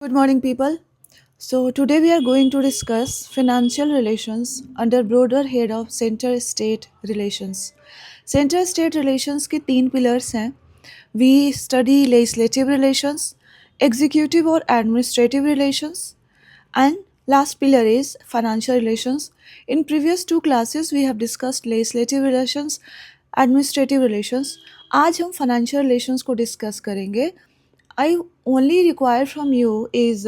Good morning, people. So, today we are going to discuss financial relations under broader head of center state relations. Center state relations के तीन pillars हैं. We study legislative relations, executive or administrative relations, and last pillar is financial relations. In previous two classes, we have discussed legislative relations, administrative relations. आज हम financial relations को discuss करेंगे. I only require from you is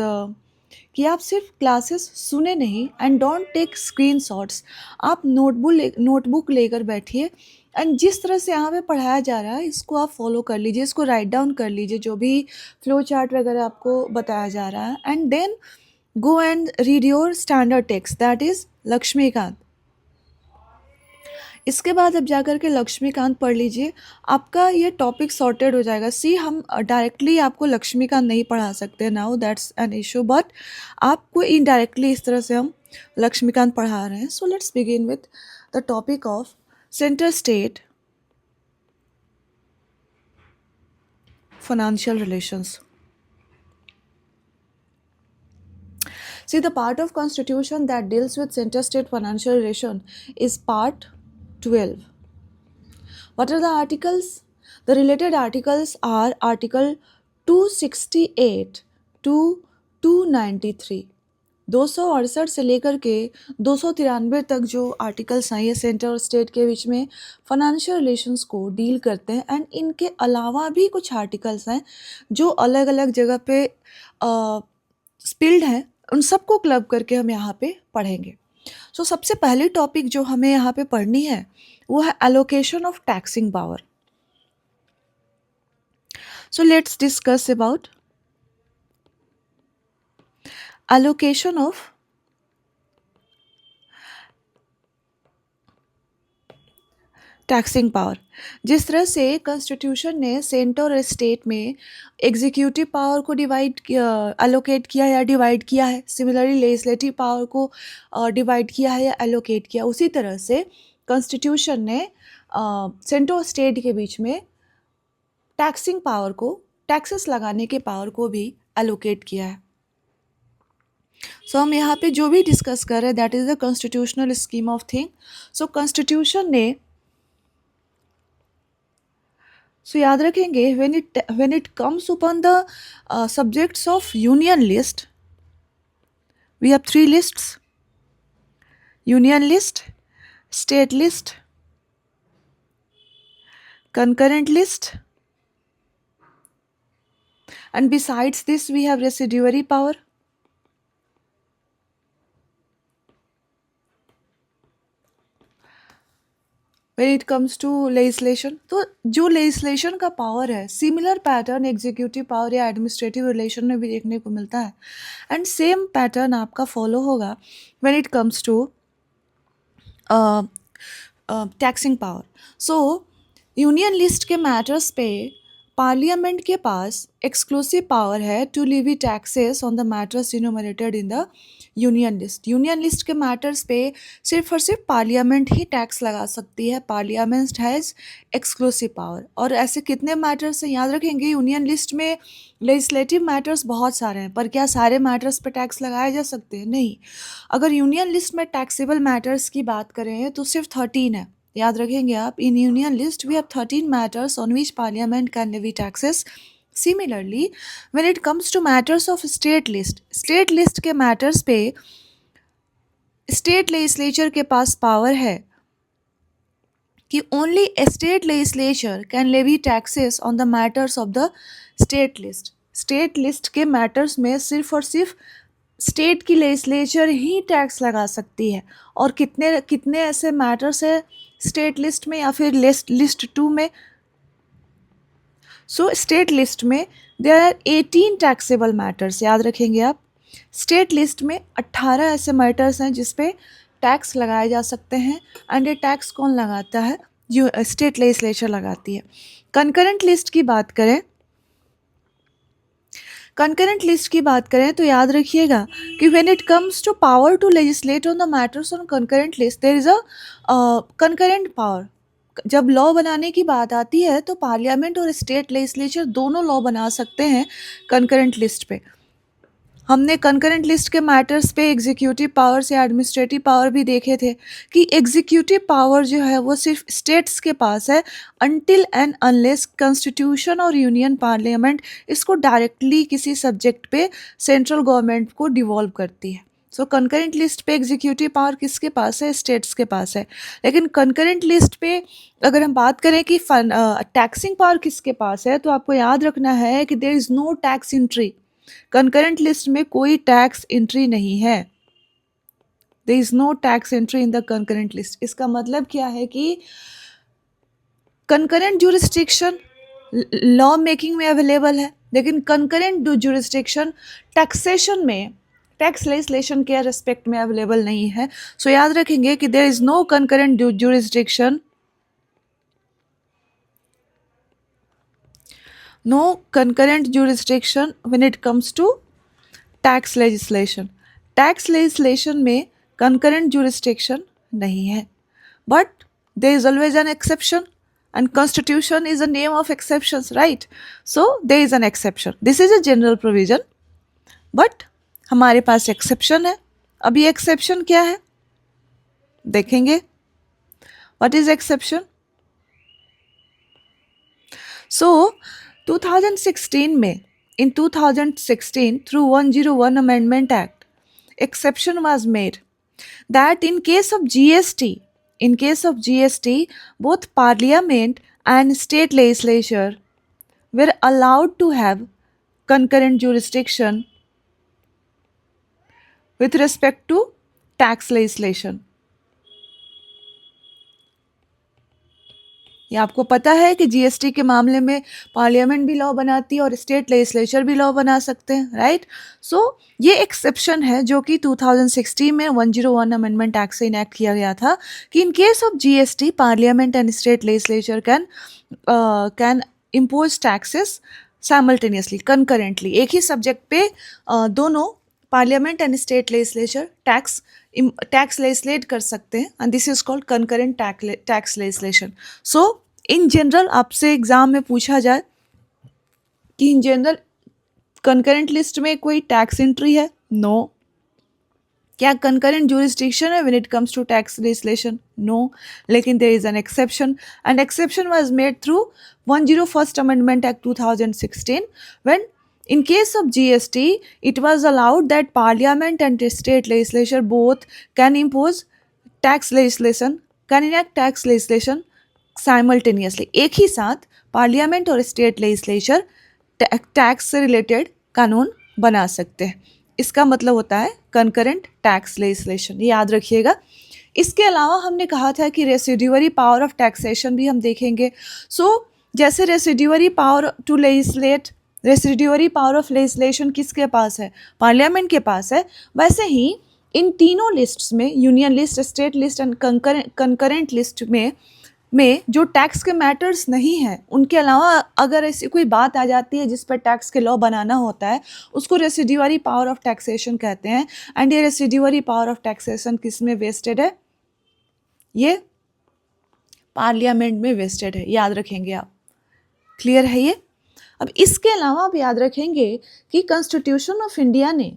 कि आप सिर्फ classes सुने नहीं and don't take screenshots. आप नोटबुक लेकर बैठिए एंड जिस तरह से यहाँ पे पढ़ाया जा रहा है इसको आप फॉलो कर लीजिए, इसको राइट डाउन कर लीजिए, जो भी फ्लो चार्ट वगैरह आपको बताया जा रहा है, and then go and read your standard text that is Laxmikanth. इसके बाद अब जाकर के लक्ष्मीकांत पढ़ लीजिए, आपका ये टॉपिक सॉर्टेड हो जाएगा. सी हम डायरेक्टली आपको लक्ष्मीकांत नहीं पढ़ा सकते now, that's an issue, but आपको इनडायरेक्टली इस तरह से हम लक्ष्मीकांत पढ़ा रहे हैं. So let's begin with the topic of centre state financial relations. See, the part of constitution that deals with center state financial relation is part 12. What are the articles? The related articles are article 268 to 293. 268 से लेकर के 293 तक जो articles हैं ये centre और state के बीच में फाइनेंशियल रिलेशंस को डील करते हैं. एंड इनके अलावा भी कुछ आर्टिकल्स हैं जो अलग अलग जगह पे स्पिल्ड हैं, उन सबको क्लब करके हम यहाँ पे पढ़ेंगे. सो सबसे पहली टॉपिक जो हमें यहाँ पे पढ़नी है वो है allocation of taxing power. So let's discuss about allocation of taxing power. जिस तरह से कॉन्स्टिट्यूशन ने सेंटर और स्टेट में एग्जीक्यूटिव पावर को डिवाइड एलोकेट किया या डिवाइड किया है, सिमिलरली लेजिस्लेटिव पावर को डिवाइड किया है या एलोकेट किया, उसी तरह से कॉन्स्टिट्यूशन ने सेंटर और स्टेट के बीच में टैक्सिंग पावर को, टैक्सेस लगाने के पावर को भी एलोकेट किया है. सो हम यहाँ पे जो भी डिस्कस कर रहे हैं that is the constitutional scheme of thing. So constitution ने, सो याद रखेंगे when it comes upon the subjects of union list, we have three lists: union list, state list, concurrent list, and besides this we have residuary power. When it comes to legislation, तो जो legislation का power है similar pattern executive power या administrative relation में भी देखने को मिलता है, एंड सेम पैटर्न आपका फॉलो होगा when it comes to taxing power. So union list के मैटर्स पे पार्लियामेंट के पास एक्सक्लूसिव पावर है to levy taxes on the matters enumerated in the union list. Union list के मैटर्स पे सिर्फ और सिर्फ पार्लियामेंट ही टैक्स लगा सकती है. Parliament has exclusive power. और ऐसे कितने मैटर्स हैं याद रखेंगे, यूनियन लिस्ट में लेजिस्लेटिव मैटर्स बहुत सारे हैं, पर क्या सारे मैटर्स पे टैक्स लगाए जा सकते हैं? नहीं. अगर यूनियन लिस्ट में टैक्सेबल मैटर्स की बात करें तो सिर्फ 13 है. याद रखेंगे आप, in union list we have 13 matters on which parliament can levy taxes. Similarly when it comes to matters of state list के मैटर्स पे स्टेट लेजिस्लेचर के पास पावर है कि only state legislature can levy taxes on the matters of the state list. State list के matters में सिर्फ और सिर्फ स्टेट की लेजिस्लेचर ही टैक्स लगा सकती है. और कितने कितने ऐसे मैटर्स है स्टेट लिस्ट में या फिर लिस्ट 2 में? सो स्टेट लिस्ट में देयर आर 18 टैक्सेबल मैटर्स. याद रखेंगे आप, स्टेट लिस्ट में 18 ऐसे मैटर्स हैं जिस पे टैक्स लगाए जा सकते हैं, एंड ये टैक्स कौन लगाता है? जो स्टेट लेजिस्लेचर लगाती है. कंकरेंट लिस्ट की बात करें, कंकरेंट लिस्ट की बात करें तो याद रखिएगा कि when it comes to power to legislate on the matters on concurrent list there is a concurrent power. जब लॉ बनाने की बात आती है तो पार्लियामेंट और स्टेट लेजिस्लेचर दोनों लॉ बना सकते हैं कंकरेंट लिस्ट पे. हमने कंकरेंट लिस्ट के मैटर्स पे एग्जीक्यूटिव पावर से एडमिनिस्ट्रेटिव पावर भी देखे थे कि एग्जीक्यूटिव पावर जो है वो सिर्फ स्टेट्स के पास है अनटिल एंड अनलेस कॉन्स्टिट्यूशन और यूनियन पार्लियामेंट इसको डायरेक्टली किसी सब्जेक्ट पे सेंट्रल गवर्नमेंट को डिवॉल्व करती है। सो कंकरेंट लिस्ट पे एग्जीक्यूटिव पावर किसके पास है? स्टेट्स के पास है। लेकिन कंकरेंट लिस्ट पे अगर हम बात करें कि टैक्सिंग पावर किसके पास है, तो आपको याद रखना है कि there is no tax entry. Concurrent list में कोई टैक्स एंट्री नहीं है। There is no tax entry in the concurrent list. इसका मतलब क्या है कि कंकरेंट ज्यूरिस्डिक्शन लॉ मेकिंग में अवेलेबल है, लेकिन कंकरेंट ज्यूरिस्डिक्शन टैक्सेशन में टैक्स लेजिस्लेशन के रेस्पेक्ट में अवेलेबल नहीं है। सो याद रखेंगे कि there is no concurrent jurisdiction, no concurrent jurisdiction when it comes to tax legislation. Tax legislation में concurrent jurisdiction नहीं है, but there is always an exception and constitution is a name of exceptions, right? So there is an exception. This is a general provision, but हमारे पास exception है। अब ये exception क्या है देखेंगे। What is exception? So 2016 में in 2016 through 101 Amendment Act, exception was made that in case of GST, both Parliament and state legislature were allowed to have concurrent jurisdiction with respect to tax legislation. ये आपको पता है कि GST के मामले में parliament भी लॉ बनाती है और स्टेट लेजिस्लेचर भी लॉ बना सकते हैं, राइट? सो ये एक्सेप्शन है जो कि 2016 में 101 अमेंडमेंट एक्ट से इनैक्ट किया गया था कि in case of GST parliament and state legislature can impose taxes simultaneously, concurrently, एक ही सब्जेक्ट पे दोनों parliament and state legislature tax legislate कर सकते हैं and this is called concurrent tax legislation. So in general आपसे एग्जाम में पूछा जाए कि इन जनरल कंकरेंट लिस्ट में कोई टैक्स एंट्री है? नो। क्या कंकरेंट ज्यूरिसडिक्शन है when it comes to tax legislation? No. लेकिन there is an exception and exception was made through 101st amendment act 2016 when in case of GST, it was allowed that Parliament and state legislature both can impose tax legislation, can enact tax legislation simultaneously. एक ही साथ parliament और state legislature tax से related कानून बना सकते हैं। इसका मतलब होता है कंकरेंट टैक्स लेजिस्लेशन, याद रखिएगा। इसके अलावा हमने कहा था कि रेसिड्यूअरी पावर ऑफ टैक्सेशन भी हम देखेंगे। जैसे residuary power to legislate, residuary power of legislation किसके पास है? पार्लियामेंट के पास है। वैसे ही इन तीनों लिस्ट्स में, union list, state list and concurrent list में जो टैक्स के मैटर्स नहीं हैं, उनके अलावा अगर ऐसी कोई बात आ जाती है जिस पर टैक्स के लॉ बनाना होता है, उसको रेसिड्यूअरी पावर ऑफ टैक्सेशन कहते हैं। एंड ये रेसिड्यूअरी पावर ऑफ टैक्सेशन किस में वेस्टेड है? ये पार्लियामेंट में वेस्टेड है, याद रखेंगे आप। क्लियर है ये? अब इसके अलावा आप याद रखेंगे कि कॉन्स्टिट्यूशन ऑफ इंडिया ने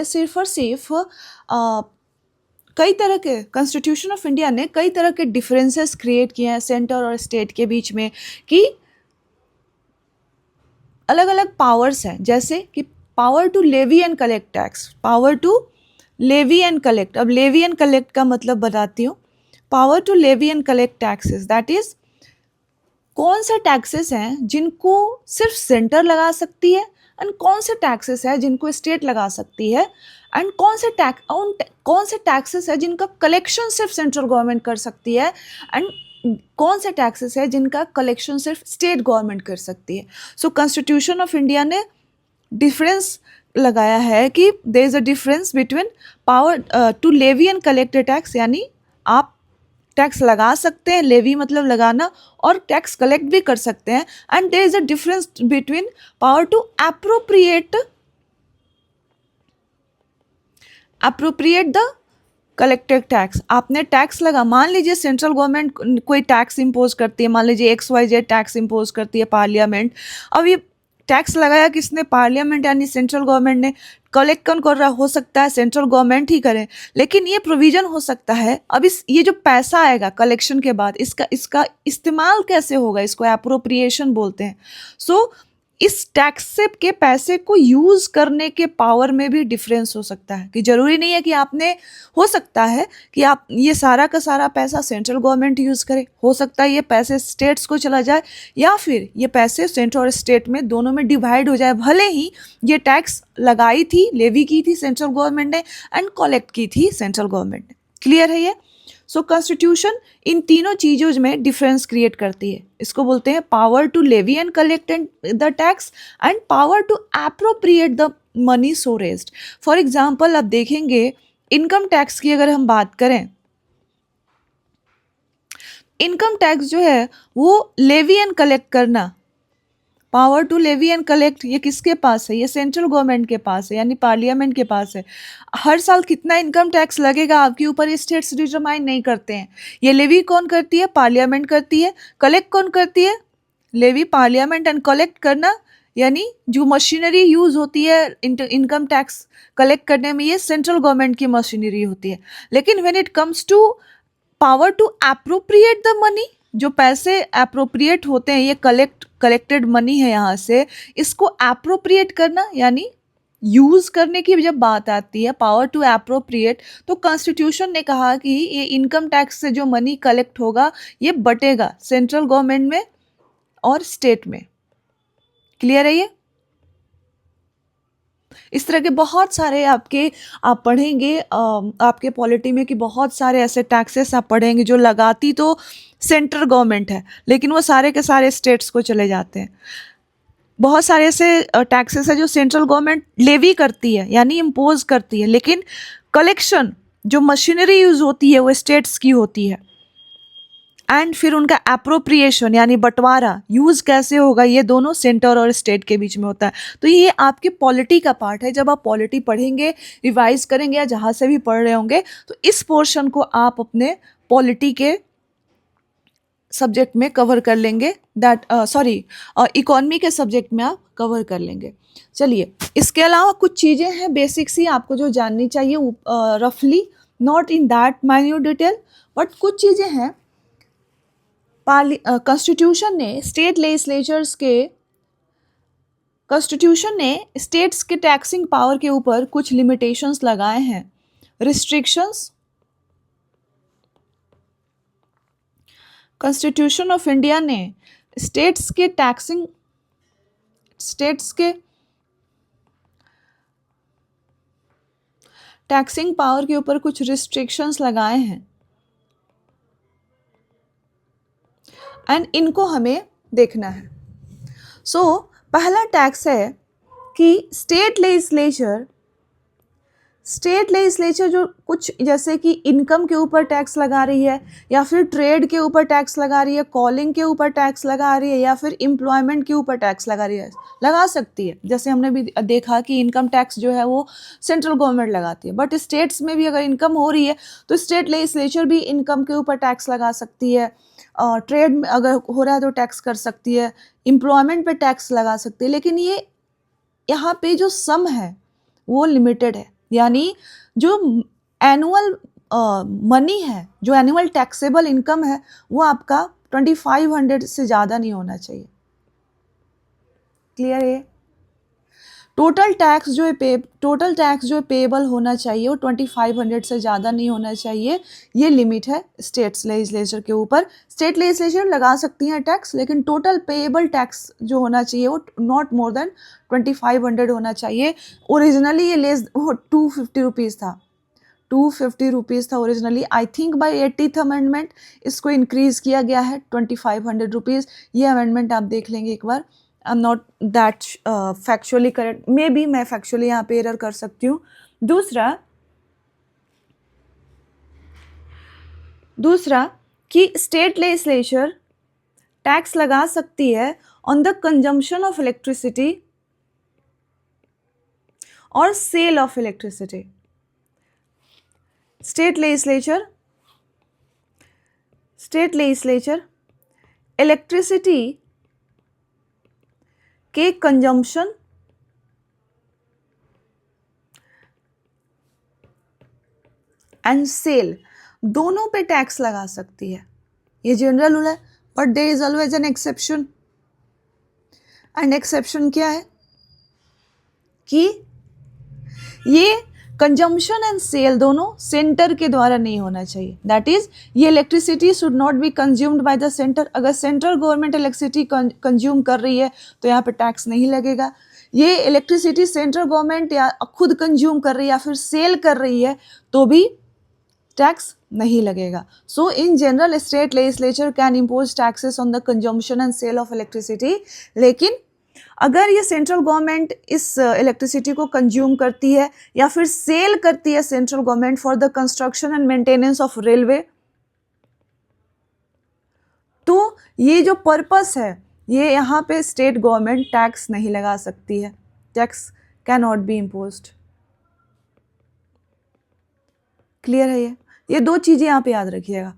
सिर्फ और सिर्फ कॉन्स्टिट्यूशन ऑफ इंडिया ने कई तरह के डिफरेंसेस क्रिएट किए हैं सेंटर और स्टेट के बीच में, कि अलग अलग पावर्स हैं, जैसे कि power to levy and collect tax, power to levy and collect. अब लेवी एंड कलेक्ट का मतलब बताती हूँ। Power to levy and collect taxes, that is कौन से टैक्सेस हैं जिनको सिर्फ सेंटर लगा सकती है एंड कौन से टैक्सेस है जिनको स्टेट लगा सकती है, एंड कौन से टैक्सेस है जिनका कलेक्शन सिर्फ सेंट्रल गवर्नमेंट कर सकती है, एंड कौन से टैक्सेस है जिनका कलेक्शन सिर्फ स्टेट गवर्नमेंट कर सकती है। सो कॉन्स्टिट्यूशन ऑफ इंडिया ने डिफरेंस लगाया है कि there is a difference between power to levy and collect tax, यानी आप टैक्स लगा सकते हैं, लेवी मतलब लगाना, और टैक्स कलेक्ट भी कर सकते हैं। And there is a difference between power to appropriate the collected tax, आपने टैक्स लगा, मान लीजिए सेंट्रल गवर्नमेंट कोई टैक्स इम्पोज करती है, मान लीजिए XYZ टैक्स इम्पोज करती है पार्लियामेंट। अब ये टैक्स लगाया किसने? पार्लियामेंट यानी सेंट्रल गवर्नमेंट ने। कलेक्ट कौन कर रहा? हो सकता है सेंट्रल गवर्नमेंट ही करे, लेकिन ये प्रोविजन हो सकता है अब इस ये जो पैसा आएगा कलेक्शन के बाद, इसका इसका इस्तेमाल कैसे होगा, इसको एप्रोप्रिएशन बोलते हैं। सो इस टैक्स से के पैसे को यूज करने के पावर में भी डिफरेंस हो सकता है, कि जरूरी नहीं है कि आपने, हो सकता है कि आप ये सारा का सारा पैसा सेंट्रल गवर्नमेंट यूज करे, हो सकता है ये पैसे स्टेट्स को चला जाए, या फिर ये पैसे सेंट्रल और स्टेट में दोनों में डिवाइड हो जाए। भले ही ये टैक्स लगाई थी, लेवी की थी सेंट्रल गवर्नमेंट ने एंड कलेक्ट की थी सेंट्रल गवर्नमेंट ने। क्लियर है ये? सो कॉन्स्टिट्यूशन इन तीनों चीजों में डिफरेंस क्रिएट करती है। इसको बोलते हैं power to levy and collect the tax and power to appropriate the money so raised. For example आप देखेंगे इनकम टैक्स की अगर हम बात करें, इनकम टैक्स जो है वो लेवी एंड कलेक्ट करना, power to levy and collect, ये किसके पास है? ये सेंट्रल गवर्नमेंट के पास है, यानी पार्लियामेंट के पास है। हर साल कितना इनकम टैक्स लगेगा आपके ऊपर, ये स्टेट्स डिटरमाइन नहीं करते हैं। ये लेवी कौन करती है? पार्लियामेंट करती है। कलेक्ट कौन करती है? लेवी, पार्लियामेंट एंड कलेक्ट करना, यानी जो मशीनरी यूज होती है इनकम टैक्स कलेक्ट करने में, ये सेंट्रल गवर्नमेंट की मशीनरी होती है। लेकिन when it comes to power to appropriate the money, जो पैसे एप्रोप्रिएट होते हैं, ये कलेक्टेड मनी है यहाँ से, इसको एप्रोप्रिएट करना यानी यूज करने की जब बात आती है, पावर टू एप्रोप्रिएट, तो कॉन्स्टिट्यूशन ने कहा कि ये इनकम टैक्स से जो मनी कलेक्ट होगा ये बटेगा सेंट्रल गवर्नमेंट में और स्टेट में। क्लियर है ये? इस तरह के बहुत सारे आपके आप पढ़ेंगे आपके पॉलिटी में कि बहुत सारे ऐसे टैक्सेस आप पढ़ेंगे जो लगाती तो सेंट्रल गवर्नमेंट है, लेकिन वो सारे के सारे स्टेट्स को चले जाते हैं। बहुत सारे ऐसे टैक्सेस है जो सेंट्रल गवर्नमेंट लेवी करती है यानी इम्पोज करती है, लेकिन कलेक्शन जो मशीनरी यूज होती है वो स्टेट्स की होती है। एंड फिर उनका एप्रोप्रिएशन यानी बंटवारा यूज कैसे होगा, ये दोनों सेंटर और स्टेट के बीच में होता है। तो ये आपके पॉलिटी का पार्ट है। जब आप पॉलिटी पढ़ेंगे, रिवाइज करेंगे या जहाँ से भी पढ़ रहे होंगे, तो इस पोर्शन को आप अपने पॉलिटी के सब्जेक्ट में कवर कर लेंगे, इकोनॉमी के सब्जेक्ट में आप कवर कर लेंगे। चलिए, इसके अलावा कुछ चीज़ें हैं बेसिक्स ही आपको जो जाननी चाहिए, रफली, not in that minute detail, but कुछ चीज़ें हैं। कॉन्स्टिट्यूशन ने स्टेट्स के टैक्सिंग पावर के ऊपर कुछ लिमिटेशंस लगाए हैं, रिस्ट्रिक्शंस। कॉन्स्टिट्यूशन ऑफ इंडिया ने स्टेट्स के टैक्सिंग पावर के ऊपर कुछ रिस्ट्रिक्शंस लगाए हैं एंड इनको हमें देखना है। सो पहला टैक्स है कि स्टेट लेजिस्लेचर जो कुछ जैसे कि इनकम के ऊपर टैक्स लगा रही है, या फिर ट्रेड के ऊपर टैक्स लगा रही है, कॉलिंग के ऊपर टैक्स लगा रही है, या फिर एम्प्लॉयमेंट के ऊपर टैक्स लगा रही है, लगा सकती है। जैसे हमने भी देखा कि इनकम टैक्स जो है वो सेंट्रल गवर्नमेंट लगाती है, बट स्टेट्स में भी अगर इनकम हो रही है तो स्टेट लेजिस्लेचर भी इनकम के ऊपर टैक्स लगा सकती है। ट्रेड में अगर हो रहा है तो टैक्स कर सकती है, एम्प्लॉयमेंट पे टैक्स लगा सकती है। लेकिन ये यहाँ पे जो सम है वो लिमिटेड है, यानी जो एनुअल मनी है, जो एनुअल टैक्सेबल इनकम है, वो आपका 2500 से ज़्यादा नहीं होना चाहिए। क्लियर है? टोटल टैक्स जो है पेएबल होना चाहिए वो 2500 से ज़्यादा नहीं होना चाहिए। ये लिमिट है स्टेट्स लेजिस्लेचर के ऊपर। स्टेट लेजिस्लेचर लगा सकती हैं टैक्स, लेकिन टोटल पेएबल टैक्स जो होना चाहिए वो नॉट मोर देन 2500 होना चाहिए। ओरिजिनली ये 250 रुपीज़ था, 250 रुपीज़ था originally. I think by 80th amendment इसको इंक्रीज़ किया गया है 2500 रुपीज़। ये अमेंडमेंट आप देख लेंगे एक बार। I am not that factually correct, maybe मैं फैक्चुअली यहाँ पे एरर कर सकती हूँ। दूसरा कि स्टेट लेजिस्लेचर टैक्स लगा सकती है on the consumption of electricity और sale of electricity. State legislature electricity के कंजम्पशन एंड सेल दोनों पे टैक्स लगा सकती है। ये जनरल रूल है, but there is always an exception. And exception क्या है कि ये कंजम्पशन एंड सेल दोनों सेंटर के द्वारा नहीं होना चाहिए। दैट इज ये electricity should not be consumed by the centre. अगर सेंट्रल गवर्नमेंट इलेक्ट्रिसिटी कंज्यूम कर रही है तो यहाँ पे टैक्स नहीं लगेगा। ये इलेक्ट्रिसिटी सेंट्रल गवर्नमेंट या खुद कंज्यूम कर रही है या फिर सेल कर रही है तो भी टैक्स नहीं लगेगा। So in general state legislature can impose taxes on the consumption and sale of electricity. लेकिन अगर ये सेंट्रल गवर्नमेंट इस इलेक्ट्रिसिटी को कंज्यूम करती है या फिर सेल करती है central government for the construction and maintenance of railway, तो ये जो पर्पस है ये यहाँ पे स्टेट गवर्नमेंट टैक्स नहीं लगा सकती है। Tax can not be imposed. Clear है? ये दो चीज़ें यहाँ पे याद रखिएगा।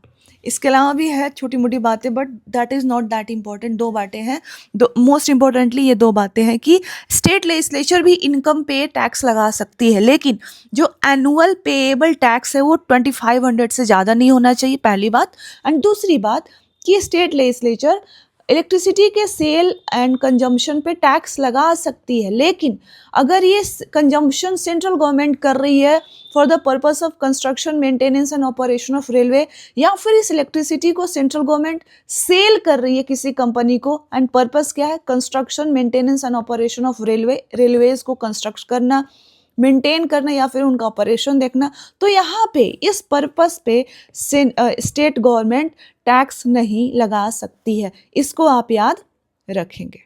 इसके अलावा भी है छोटी मोटी बातें, but that is not that important. दो बातें हैं, दो मोस्ट इम्पॉर्टेंटली ये दो बातें हैं कि स्टेट लेजिस्लेचर भी इनकम पे टैक्स लगा सकती है, लेकिन जो एनुअल पेएबल टैक्स है वो 2500 से ज़्यादा नहीं होना चाहिए, पहली बात। एंड दूसरी बात कि स्टेट लेजिस्लेचर इलेक्ट्रिसिटी के सेल एंड कंजम्पशन पे टैक्स लगा सकती है, लेकिन अगर ये कंजम्पशन सेंट्रल गवर्नमेंट कर रही है for the purpose of construction maintenance and operation of railway, या फिर इस इलेक्ट्रिसिटी को सेंट्रल गवर्नमेंट सेल कर रही है किसी कंपनी को, एंड पर्पस क्या है? Construction maintenance and operation of railways को कंस्ट्रक्ट करना, मेंटेन करना या फिर उनका ऑपरेशन देखना, तो यहाँ पे इस पर्पस पे स्टेट गवर्नमेंट टैक्स नहीं लगा सकती है। इसको आप याद रखेंगे।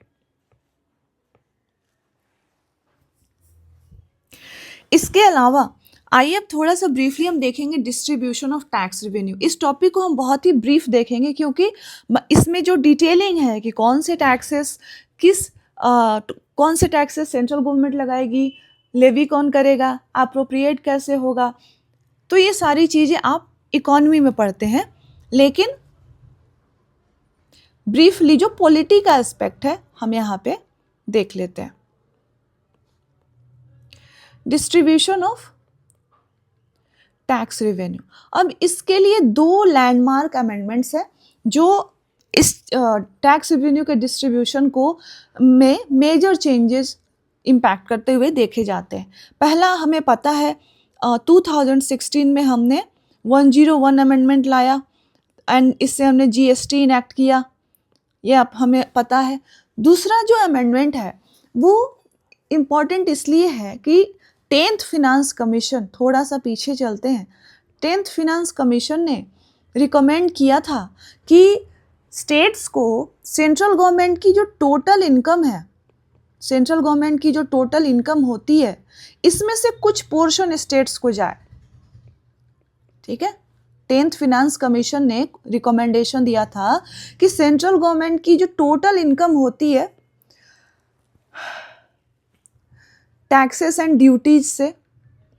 इसके अलावा आइए अब थोड़ा सा ब्रीफली हम देखेंगे डिस्ट्रीब्यूशन ऑफ टैक्स रेवेन्यू। इस टॉपिक को हम बहुत ही ब्रीफ देखेंगे क्योंकि इसमें जो डिटेलिंग है कि कौन से टैक्सेस सेंट्रल गवर्नमेंट लगाएगी, लेवी कौन करेगा, अप्रोप्रिएट कैसे होगा, तो ये सारी चीज़ें आप इकोनॉमी में पढ़ते हैं। लेकिन ब्रीफली जो पॉलिटी का एस्पेक्ट है हम यहाँ पे देख लेते हैं। Distribution of tax revenue. अब इसके लिए दो लैंडमार्क अमेंडमेंट्स हैं जो इस टैक्स रेवेन्यू के डिस्ट्रीब्यूशन को में मेजर चेंजेस इम्पैक्ट करते हुए देखे जाते हैं। पहला हमें पता है 2016 में हमने 101 अमेंडमेंट लाया एंड इससे हमने जीएसटी इनैक्ट किया, ये अब हमें पता है। दूसरा जो अमेंडमेंट है वो इम्पॉर्टेंट इसलिए है कि 10th फिनांस कमीशन, थोड़ा सा पीछे चलते हैं, 10th फिनांस कमीशन ने रिकमेंड किया था कि स्टेट्स को सेंट्रल गवर्नमेंट की जो टोटल इनकम है, सेंट्रल गवर्नमेंट की जो टोटल इनकम होती है, इसमें से कुछ पोर्शन स्टेट्स को जाए। ठीक है, 10th फिनांस कमीशन ने रिकमेंडेशन दिया था कि सेंट्रल गवर्नमेंट की जो टोटल इनकम होती है टैक्सेस एंड ड्यूटीज से,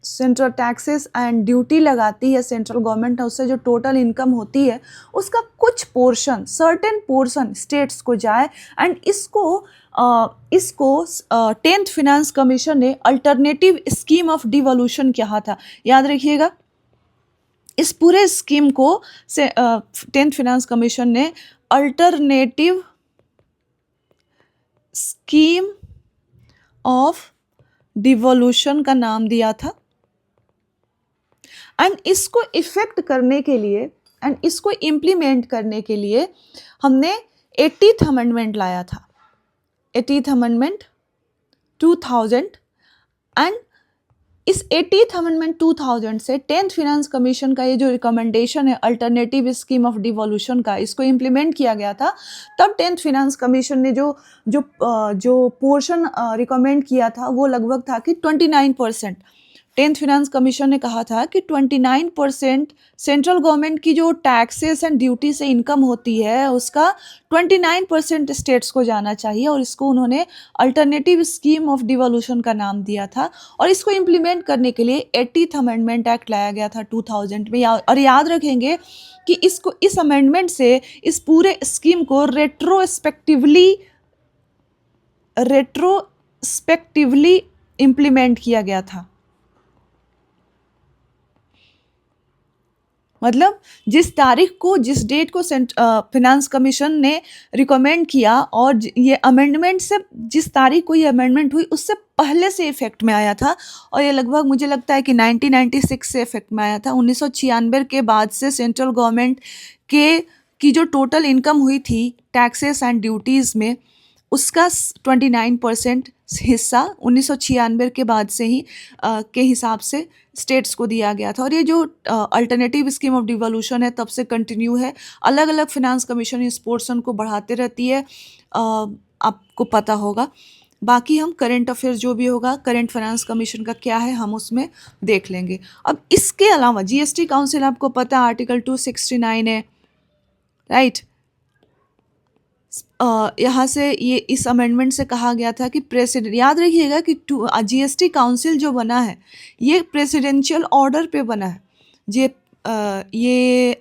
सेंट्रल टैक्सेस एंड ड्यूटी लगाती है सेंट्रल गवर्नमेंट, उससे जो टोटल इनकम होती है उसका कुछ पोर्शन, सर्टेन पोर्शन स्टेट्स को जाए। एंड इसको 10th फिनांस कमीशन ने अल्टरनेटिव स्कीम ऑफ डिवोल्यूशन कहा था। याद रखिएगा, इस पूरे स्कीम को 10th फिनांस कमीशन ने अल्टरनेटिव स्कीम ऑफ डिवोल्यूशन का नाम दिया था। एंड इसको इफेक्ट करने के लिए एंड इसको इम्प्लीमेंट करने के लिए हमने 80th अमेंडमेंट लाया था, 80th अमेंडमेंट 2000। एंड इस 80th अमेंडमेंट 2000 से 10th फिनांस कमीशन का ये जो रिकमेंडेशन है अल्टरनेटिव स्कीम ऑफ डिवोल्यूशन का, इसको इम्प्लीमेंट किया गया था। तब 10th फिनांस कमीशन ने जो पोर्शन रिकमेंड किया था वो लगभग था कि 29%। 10th फिनेंस कमीशन ने कहा था कि 29% सेंट्रल गवर्नमेंट की जो टैक्सेस एंड ड्यूटी से इनकम होती है उसका 29% स्टेट्स को जाना चाहिए, और इसको उन्होंने अल्टरनेटिव स्कीम ऑफ डिवोल्यूशन का नाम दिया था। और इसको इम्प्लीमेंट करने के लिए 80th अमेंडमेंट एक्ट लाया गया था 2000 में। और याद रखेंगे कि इस अमेंडमेंट से इस पूरे स्कीम को रेट्रोस्पेक्टिवली इम्प्लीमेंट किया गया था। मतलब जिस तारीख को, जिस डेट को फिनेंस कमीशन ने रिकमेंड किया और ये अमेंडमेंट से, जिस तारीख को ये अमेंडमेंट हुई उससे पहले से इफेक्ट में आया था, और ये लगभग मुझे लगता है कि 1996 से इफेक्ट में आया था। 1996 के बाद से सेंट्रल गवर्नमेंट की जो टोटल इनकम हुई थी टैक्सेस एंड ड्यूटीज़ में, उसका 29% हिस्सा 1996 के बाद से ही के हिसाब से स्टेट्स को दिया गया था। और ये जो अल्टरनेटिव स्कीम ऑफ डिवोल्यूशन है तब से कंटिन्यू है। अलग अलग फिनेंस कमीशन इस पोर्शन को बढ़ाते रहती है, आपको पता होगा। बाकी हम करंट अफेयर्स जो भी होगा, करंट फाइनेंस कमीशन का क्या है, हम उसमें देख लेंगे। अब इसके अलावा जीएसटी काउंसिल, आपको पता है आर्टिकल 269 है, राइट। यहाँ से ये इस अमेंडमेंट से कहा गया था कि प्रेसिडेंट, याद रखिएगा कि जीएसटी काउंसिल जो बना है ये प्रेसिडेंशियल ऑर्डर पे बना है। ये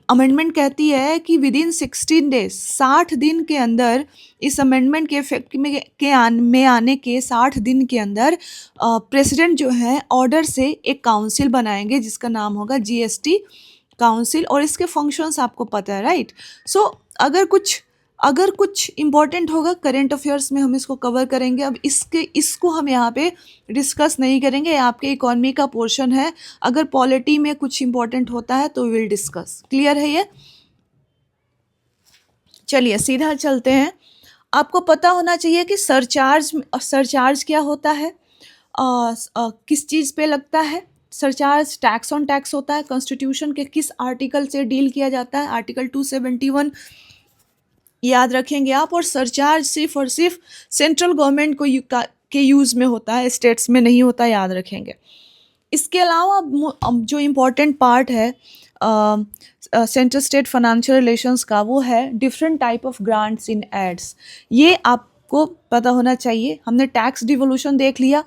अमेंडमेंट कहती है कि विद इन 16 डेज, 60 दिन के अंदर, इस अमेंडमेंट के इफेक्ट में आने के 60 दिन के अंदर प्रेसिडेंट जो है ऑर्डर से एक काउंसिल बनाएंगे जिसका नाम होगा जीएसटी काउंसिल, और इसके फंक्शंस आपको पता है, राइट। सो अगर कुछ इम्पॉर्टेंट होगा करंट अफेयर्स में हम इसको कवर करेंगे। अब इसको हम यहाँ पे डिस्कस नहीं करेंगे, आपके इकोनॉमी का पोर्शन है। अगर पॉलिटी में कुछ इम्पॉर्टेंट होता है तो विल डिस्कस। क्लियर है ये? चलिए सीधा चलते हैं। आपको पता होना चाहिए कि सरचार्ज क्या होता है, किस चीज़ पे लगता है। सरचार्ज टैक्स ऑन टैक्स होता है। कॉन्स्टिट्यूशन के किस आर्टिकल से डील किया जाता है? आर्टिकल 271 याद रखेंगे आप। और सरचार्ज सिर्फ और सिर्फ सेंट्रल गवर्नमेंट के यूज़ में होता है, स्टेट्स में नहीं होता, याद रखेंगे। इसके अलावा अब जो इम्पोर्टेंट पार्ट है सेंट्रल स्टेट फाइनेंशियल रिलेशंस का, वो है different type of grants in aids. ये आपको पता होना चाहिए। हमने टैक्स डिवोल्यूशन देख लिया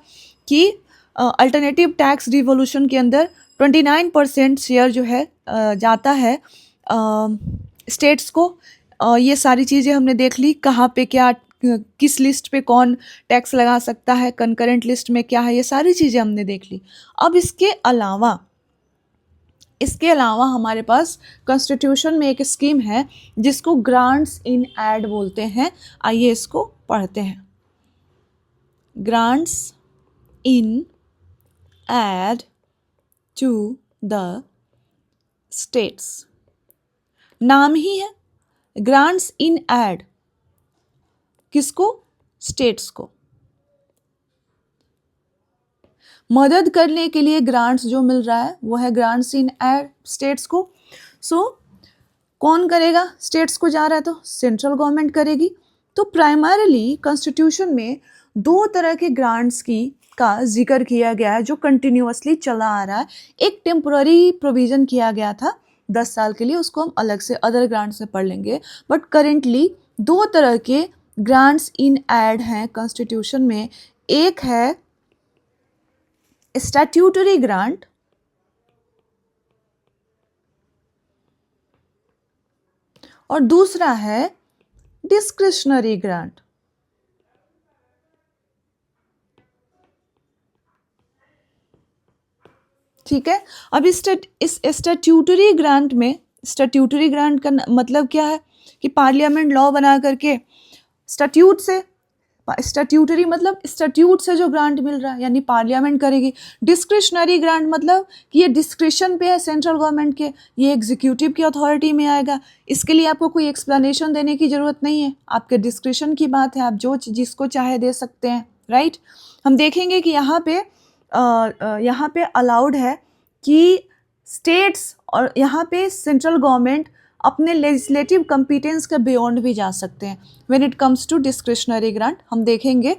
कि अल्टरनेटिव टैक्स डिवोल्यूशन के अंदर 29% शेयर जो है जाता है स्टेट्स को। ये सारी चीज़ें हमने देख ली, कहाँ पे क्या, किस लिस्ट पे कौन टैक्स लगा सकता है, कंकरेंट लिस्ट में क्या है, ये सारी चीज़ें हमने देख ली। अब इसके अलावा हमारे पास कॉन्स्टिट्यूशन में एक स्कीम है जिसको ग्रांट्स इन एड बोलते हैं। आइए इसको पढ़ते हैं। Grants in aid to the states, नाम ही है ग्रांट्स इन एड। किसको? स्टेट्स को मदद करने के लिए ग्रांट्स जो मिल रहा है वो है ग्रांट्स इन एड स्टेट्स को। सो कौन करेगा? स्टेट्स को जा रहा है तो सेंट्रल गवर्नमेंट करेगी। तो प्राइमरीली कॉन्स्टिट्यूशन में दो तरह के ग्रांट्स का जिक्र किया गया है जो कंटिन्यूअसली चला आ रहा है। एक टेम्पोररी प्रोविज़न किया गया था 10 साल के लिए, उसको हम अलग से अदर ग्रांट्स में पढ़ लेंगे। बट करेंटली दो तरह के ग्रांट्स इन एड हैं कॉन्स्टिट्यूशन में। एक है स्टैट्यूटरी ग्रांट और दूसरा है डिस्क्रिशनरी ग्रांट। ठीक है। अब इस स्टैट्यूटरी ग्रांट में, स्टैट्यूटरी ग्रांट का मतलब क्या है कि पार्लियामेंट लॉ बना करके स्टैट्यूटरी मतलब स्टैट्यूट से जो ग्रांट मिल रहा है, यानी पार्लियामेंट करेगी। डिस्क्रिशनरी ग्रांट मतलब कि ये डिस्क्रिशन पे है सेंट्रल गवर्नमेंट के, ये एग्जीक्यूटिव की अथॉरिटी में आएगा। इसके लिए आपको कोई एक्सप्लेनेशन देने की ज़रूरत नहीं है, आपके डिस्क्रिशन की बात है, आप जो जिसको चाहे दे सकते हैं, राइट। हम देखेंगे कि यहाँ पे अलाउड है कि स्टेट्स, और यहाँ पे सेंट्रल गवर्नमेंट अपने लेजिस्लेटिव कम्पिटेंस के बियॉन्ड भी जा सकते हैं when it comes to discretionary grant. हम देखेंगे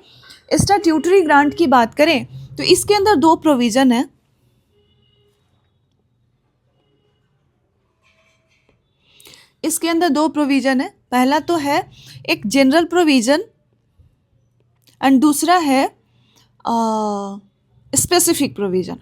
स्टैट्यूटरी ग्रांट की बात करें तो इसके अंदर दो प्रोविज़न है। इसके अंदर दो प्रोविज़न है, पहला तो है एक जनरल प्रोविज़न एंड दूसरा है स्पेसिफिक प्रोविज़न।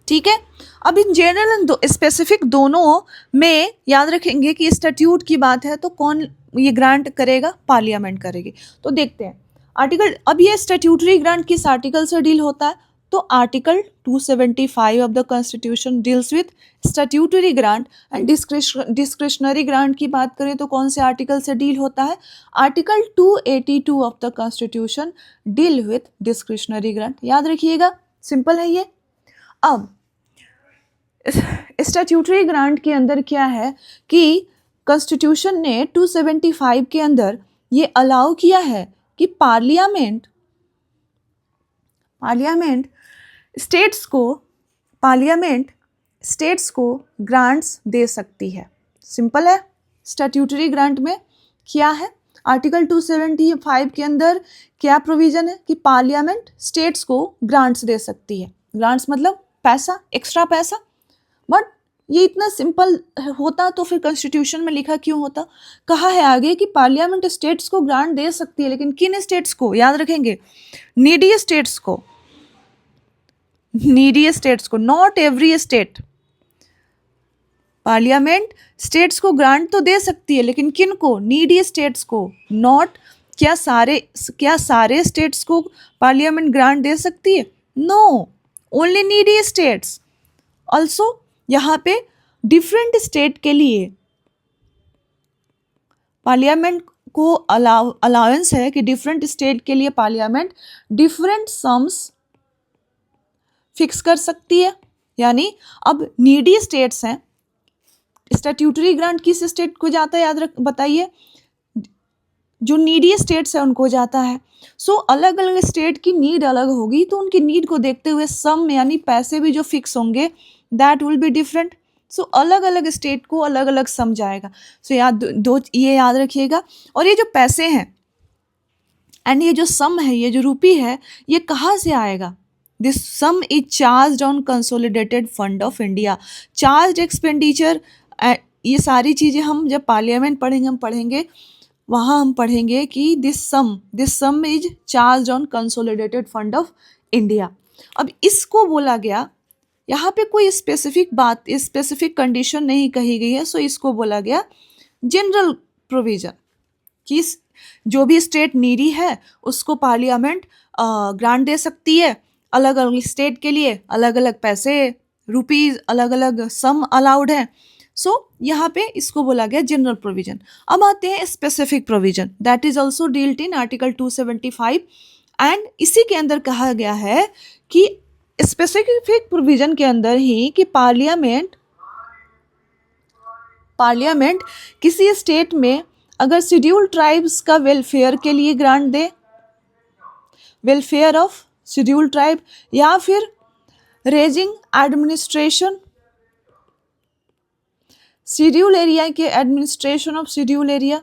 ठीक है, अब इन जनरल एंड स्पेसिफिक दोनों में याद रखेंगे कि स्टैट्यूट की बात है तो कौन ये ग्रांट करेगा, पार्लियामेंट करेगी। तो देखते हैं आर्टिकल, अब ये स्टैट्यूटरी ग्रांट किस आर्टिकल से डील होता है, तो article 275 of the constitution deals with statutory grant and discretionary grant की बात करें तो कौन से आर्टिकल से डील होता है, article 282 of the constitution deal with discretionary grant. याद रखिएगा, सिंपल है ये। अब स्टैट्यूटरी ग्रांट के अंदर क्या है कि कॉन्स्टिट्यूशन ने 275 के अंदर ये अलाउ किया है कि पार्लियामेंट स्टेट्स को ग्रांट्स दे सकती है। सिंपल है, स्टैट्यूटरी ग्रांट में क्या है, आर्टिकल 275 के अंदर क्या प्रोविजन है कि पार्लियामेंट स्टेट्स को ग्रांट्स दे सकती है। ग्रांट्स मतलब पैसा, एक्स्ट्रा पैसा। बट ये इतना सिंपल होता तो फिर कॉन्स्टिट्यूशन में लिखा क्यों होता, कहा है आगे कि पार्लियामेंट स्टेट्स को ग्रांट दे सकती है, लेकिन किन स्टेट्स को, याद रखेंगे नीडी स्टेट्स को, not every state. Parliament states को ग्रांट तो दे सकती है लेकिन किन को, नीडी स्टेट्स को, नॉट क्या सारे स्टेट्स को पार्लियामेंट ग्रांट दे सकती है, no, only needy states. Also यहाँ पे डिफरेंट स्टेट के लिए पार्लियामेंट को अलाउंस है कि डिफरेंट स्टेट के लिए पार्लियामेंट डिफरेंट सम्स फिक्स कर सकती है। यानी अब नीडी स्टेट्स हैं, स्टैट्यूटरी ग्रांट किस स्टेट को जाता है, याद रख बताइए, जो नीडी स्टेट्स है उनको जाता है। सो अलग अलग स्टेट की नीड अलग होगी तो उनकी नीड को देखते हुए सम यानी पैसे भी जो फिक्स होंगे दैट विल बी डिफरेंट। सो अलग अलग स्टेट को अलग अलग सम जाएगा। सो ये याद रखिएगा। और ये जो पैसे हैं एंड ये जो सम है, ये जो रुपी है, ये कहाँ से आएगा, this some is charge on consolidated fund of India. Charge expenditure, ये सारी चीज़ें हम जब पार्लियामेंट पढ़ेंगे, हम पढ़ेंगे वहाँ हम पढ़ेंगे कि this some is charge on consolidated fund of India. अब इसको बोला गया, यहाँ पे कोई स्पेसिफिक कंडीशन नहीं कही गई है, सो इसको बोला गया जनरल प्रोविजन कि जो भी स्टेट नीडी है उसको पार्लियामेंट ग्रांट दे सकती है। अलग अलग स्टेट के लिए अलग अलग पैसे, रुपीज़, अलग अलग सम अलाउड है। सो यहाँ पे इसको बोला गया जनरल प्रोविजन। अब आते हैं specific provision, that is also dealt in article 275 and इसी के अंदर कहा गया है कि स्पेसिफिक प्रोविजन के अंदर ही कि पार्लियामेंट किसी स्टेट में अगर शेड्यूल्ड ट्राइब्स का वेलफेयर के लिए grant they, welfare of scheduled tribe, या फिर रेजिंग एडमिनिस्ट्रेशन शेड्यूल एरिया के एडमिनिस्ट्रेशन ऑफ शेड्यूल एरिया।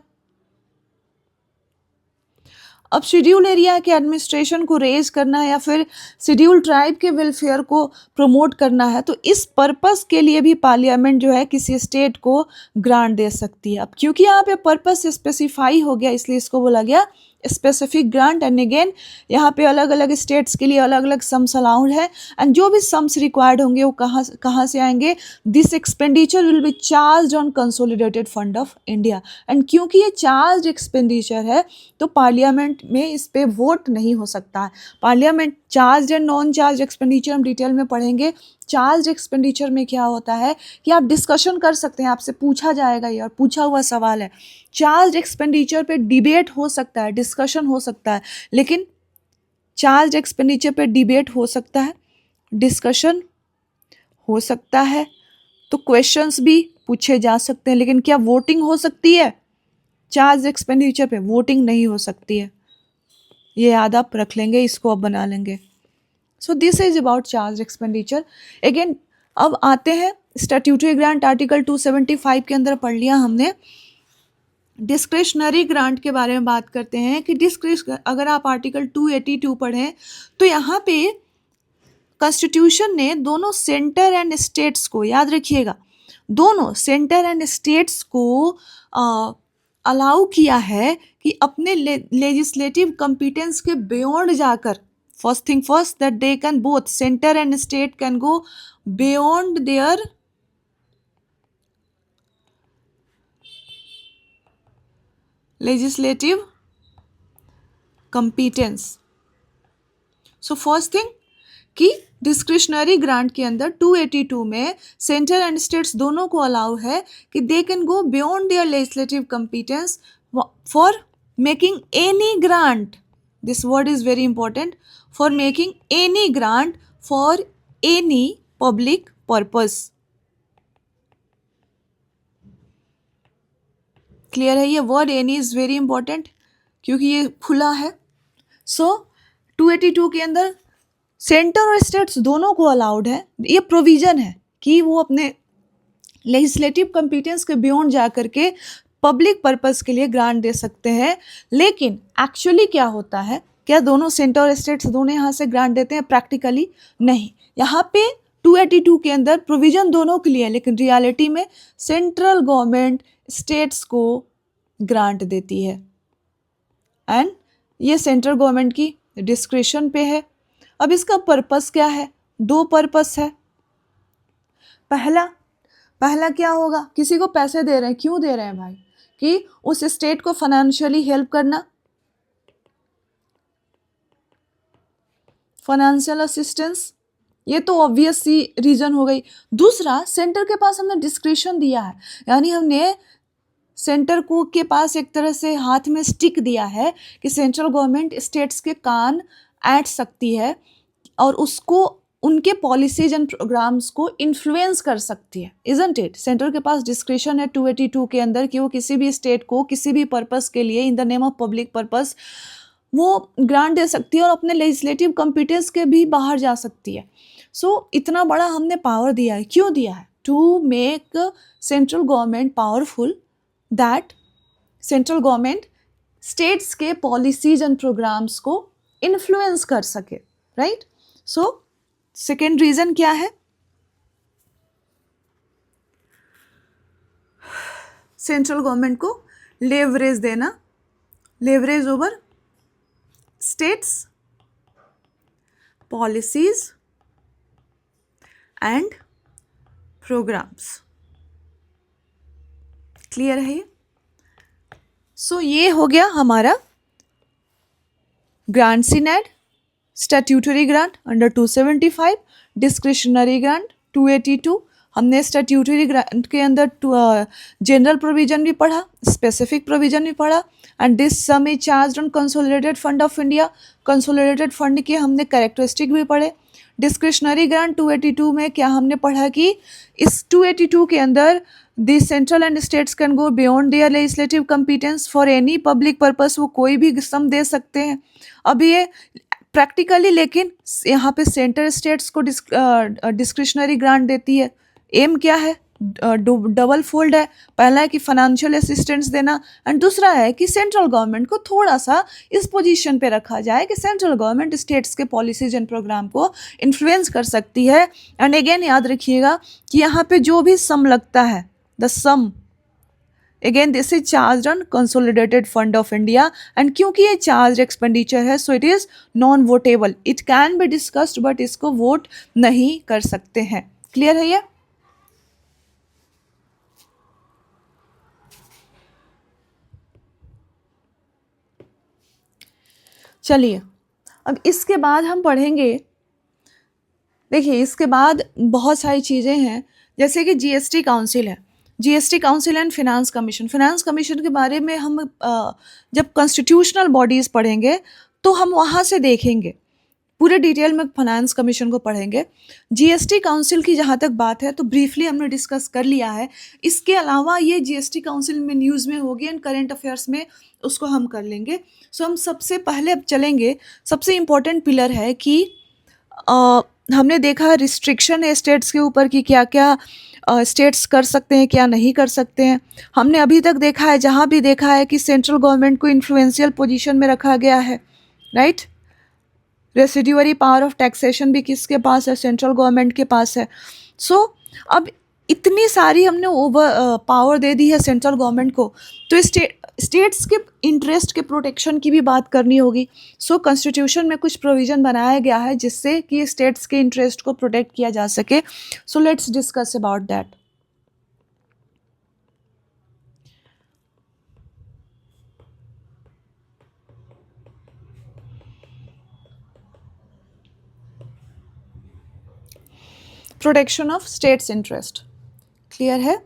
अब शेड्यूल एरिया के एडमिनिस्ट्रेशन को रेज करना है या फिर शेड्यूल ट्राइब के वेलफेयर को प्रमोट करना है तो इस पर्पस के लिए भी पार्लियामेंट जो है किसी स्टेट को ग्रांट दे सकती है। अब क्योंकि यहाँ पे पर्पस स्पेसिफाई हो गया इसलिए इसको बोला गया स्पेसिफिक ग्रांट। एंड अगेन यहाँ पे अलग अलग स्टेट्स के लिए अलग अलग सम्स अलाउड है एंड जो भी सम्स रिक्वायर्ड होंगे वो कहाँ से आएंगे, this expenditure will be charge on consolidated fund of India. And क्योंकि ये चार्ज एक्सपेंडिचर है तो पार्लियामेंट में इस पर वोट नहीं हो सकता है। Parliament charge and non charge expenditure हम डिटेल में पढ़ेंगे। चार्ज एक्सपेंडिचर में क्या होता है कि आप डिस्कशन कर सकते हैं, आपसे पूछा जाएगा ये और पूछा हुआ सवाल है। चार्ज एक्सपेंडिचर पे डिबेट हो सकता है, डिस्कशन हो सकता है, लेकिन चार्ज एक्सपेंडिचर पे डिबेट हो सकता है, डिस्कशन हो सकता है, तो क्वेश्चंस भी पूछे जा सकते हैं, लेकिन क्या वोटिंग हो सकती है? चार्ज एक्सपेंडिचर पे वोटिंग नहीं हो सकती है। ये याद आप रख लेंगे, इसको आप बना लेंगे। So this is about charge expenditure. Again अब आते हैं स्टैट्यूटरी ग्रांट आर्टिकल 275 के अंदर पढ़ लिया हमने। डिस्क्रिशनरी ग्रांट के बारे में बात करते हैं कि अगर आप आर्टिकल 282 पढ़ें तो यहाँ पे कॉन्स्टिट्यूशन ने दोनों सेंटर एंड स्टेट्स को, याद रखिएगा, दोनों सेंटर एंड स्टेट्स को अलाउ किया है कि अपने लेजिस्लेटिव कॉम्पिटेंस के बियॉन्ड जाकर, first thing first, that they can both centre and state can go beyond their legislative competence. So first thing कि डिस्क्रिशनरी ग्रांट के अंदर 282 में सेंटर एंड स्टेट्स दोनों को अलाउ है कि they can go beyond their legislative competence for making any grant, this word is very important, for making any grant for any public purpose. Clear है? ये word any is very important क्योंकि ये खुला है। सो 282 के अंदर सेंटर और states दोनों को अलाउड है, ये प्रोविजन है कि वो अपने लेजिस्लेटिव कॉम्पिटेंस के बियॉन्ड जा करके पब्लिक पर्पस के लिए ग्रांट दे सकते हैं। लेकिन एक्चुअली क्या होता है, क्या दोनों सेंटर और स्टेट्स दोनों यहाँ से ग्रांट देते हैं? प्रैक्टिकली नहीं। यहाँ पे 282 के अंदर प्रोविजन दोनों के लिए है, लेकिन रियलिटी में सेंट्रल गवर्नमेंट स्टेट्स को ग्रांट देती है एंड ये सेंट्रल गवर्नमेंट की डिस्क्रिशन पे है। अब इसका पर्पस क्या है? दो पर्पस है। पहला क्या होगा, किसी को पैसे दे रहे हैं, क्यों दे रहे हैं भाई? कि उस स्टेट को फाइनेंशियली हेल्प करना, फाइनेंशियल असिस्टेंस, ये तो ऑब्वियस सी रीजन हो गई। दूसरा, सेंटर के पास हमने डिस्क्रिशन दिया है, यानी हमने सेंटर को के पास एक तरह से हाथ में स्टिक दिया है कि सेंट्रल गवर्नमेंट स्टेट्स के कान ऐंठ सकती है और उसको उनके पॉलिसीज एंड प्रोग्राम्स को इन्फ्लुएंस कर सकती है, इजंट इट? सेंटर के पास डिस्क्रिशन है 282 के अंदर कि वो किसी भी स्टेट को किसी भी पर्पस के लिए in the name of public purpose वो ग्रांट दे सकती है और अपने लेजिस्लेटिव कॉम्पिटेंस के भी बाहर जा सकती है। सो इतना बड़ा हमने पावर दिया है, क्यों दिया है? To make central government powerful, that central government states के पॉलिसीज एंड प्रोग्राम्स को इन्फ्लुएंस कर सके, राइट? सो सेकेंड रीजन क्या है? सेंट्रल गवर्नमेंट को लेवरेज देना, leverage over states policies and programmes. Clear है ये? सो ये हो गया हमारा grants in aid, statutory grant under 275, discretionary grant 282। हमने स्टैट्यूटरी ग्रांट के अंदर जनरल प्रोविजन भी पढ़ा, स्पेसिफिक प्रोविजन भी पढ़ा, and this some is charged on consolidated fund of India. Consolidated fund के हमने कैरेक्टरिस्टिक भी पढ़े। डिस्क्रिशनरी ग्रांट 282 में क्या हमने पढ़ा कि इस 282 के अंदर the central and states can go beyond their legislative competence for any public purpose, वो कोई भी सम दे सकते हैं। अब ये प्रैक्टिकली, लेकिन यहाँ पे सेंटर स्टेट्स को डिस्क्रिशनरी ग्रांट देती है। एम क्या है? डबल फोल्ड है। पहला है कि फाइनेंशियल असिस्टेंस देना, एंड दूसरा है कि सेंट्रल गवर्नमेंट को थोड़ा सा इस पोजीशन पे रखा जाए कि सेंट्रल गवर्नमेंट स्टेट्स के पॉलिसीज एंड प्रोग्राम को इन्फ्लुएंस कर सकती है। एंड अगेन याद रखिएगा कि यहाँ पे जो भी सम लगता है, the sum again this is charge on consolidated fund of India, and क्योंकि ये चार्ज एक्सपेंडिचर है so it is non votable, it can be discussed but इसको वोट नहीं कर सकते हैं। क्लियर है ये? चलिए, अब इसके बाद हम पढ़ेंगे, देखिए इसके बाद बहुत सारी चीज़ें हैं, जैसे कि जीएसटी काउंसिल है, GST council and finance commission. Finance commission के बारे में हम जब कॉन्स्टिट्यूशनल बॉडीज़ पढ़ेंगे तो हम वहाँ से देखेंगे, पूरे डिटेल में फाइनेंस कमीशन को पढ़ेंगे। जीएसटी काउंसिल की जहाँ तक बात है तो ब्रीफली हमने डिस्कस कर लिया है। इसके अलावा ये जीएसटी काउंसिल में न्यूज़ में होगी एंड करंट अफेयर्स में उसको हम कर लेंगे। सो हम सबसे पहले अब चलेंगे, सबसे इम्पोर्टेंट पिलर है कि हमने देखा रिस्ट्रिक्शन है स्टेट्स के ऊपर कि क्या क्या स्टेट्स कर सकते हैं, क्या नहीं कर सकते हैं। हमने अभी तक देखा है, जहाँ भी देखा है कि सेंट्रल गवर्नमेंट को इन्फ्लुएंशियल पोजीशन में रखा गया है, राइट। रेसिड्यूअरी पावर ऑफ टैक्सेशन भी किसके पास है? सेंट्रल गवर्नमेंट के पास है। सो अब इतनी सारी हमने ओवर पावर दे दी है सेंट्रल गवर्नमेंट को, तो स्टेट्स के इंटरेस्ट के प्रोटेक्शन की भी बात करनी होगी। सो कॉन्स्टिट्यूशन में कुछ प्रोविज़न बनाया गया है जिससे कि स्टेट्स के इंटरेस्ट को प्रोटेक्ट किया जा सके। सो let's discuss about that. Protection of states interest clear है।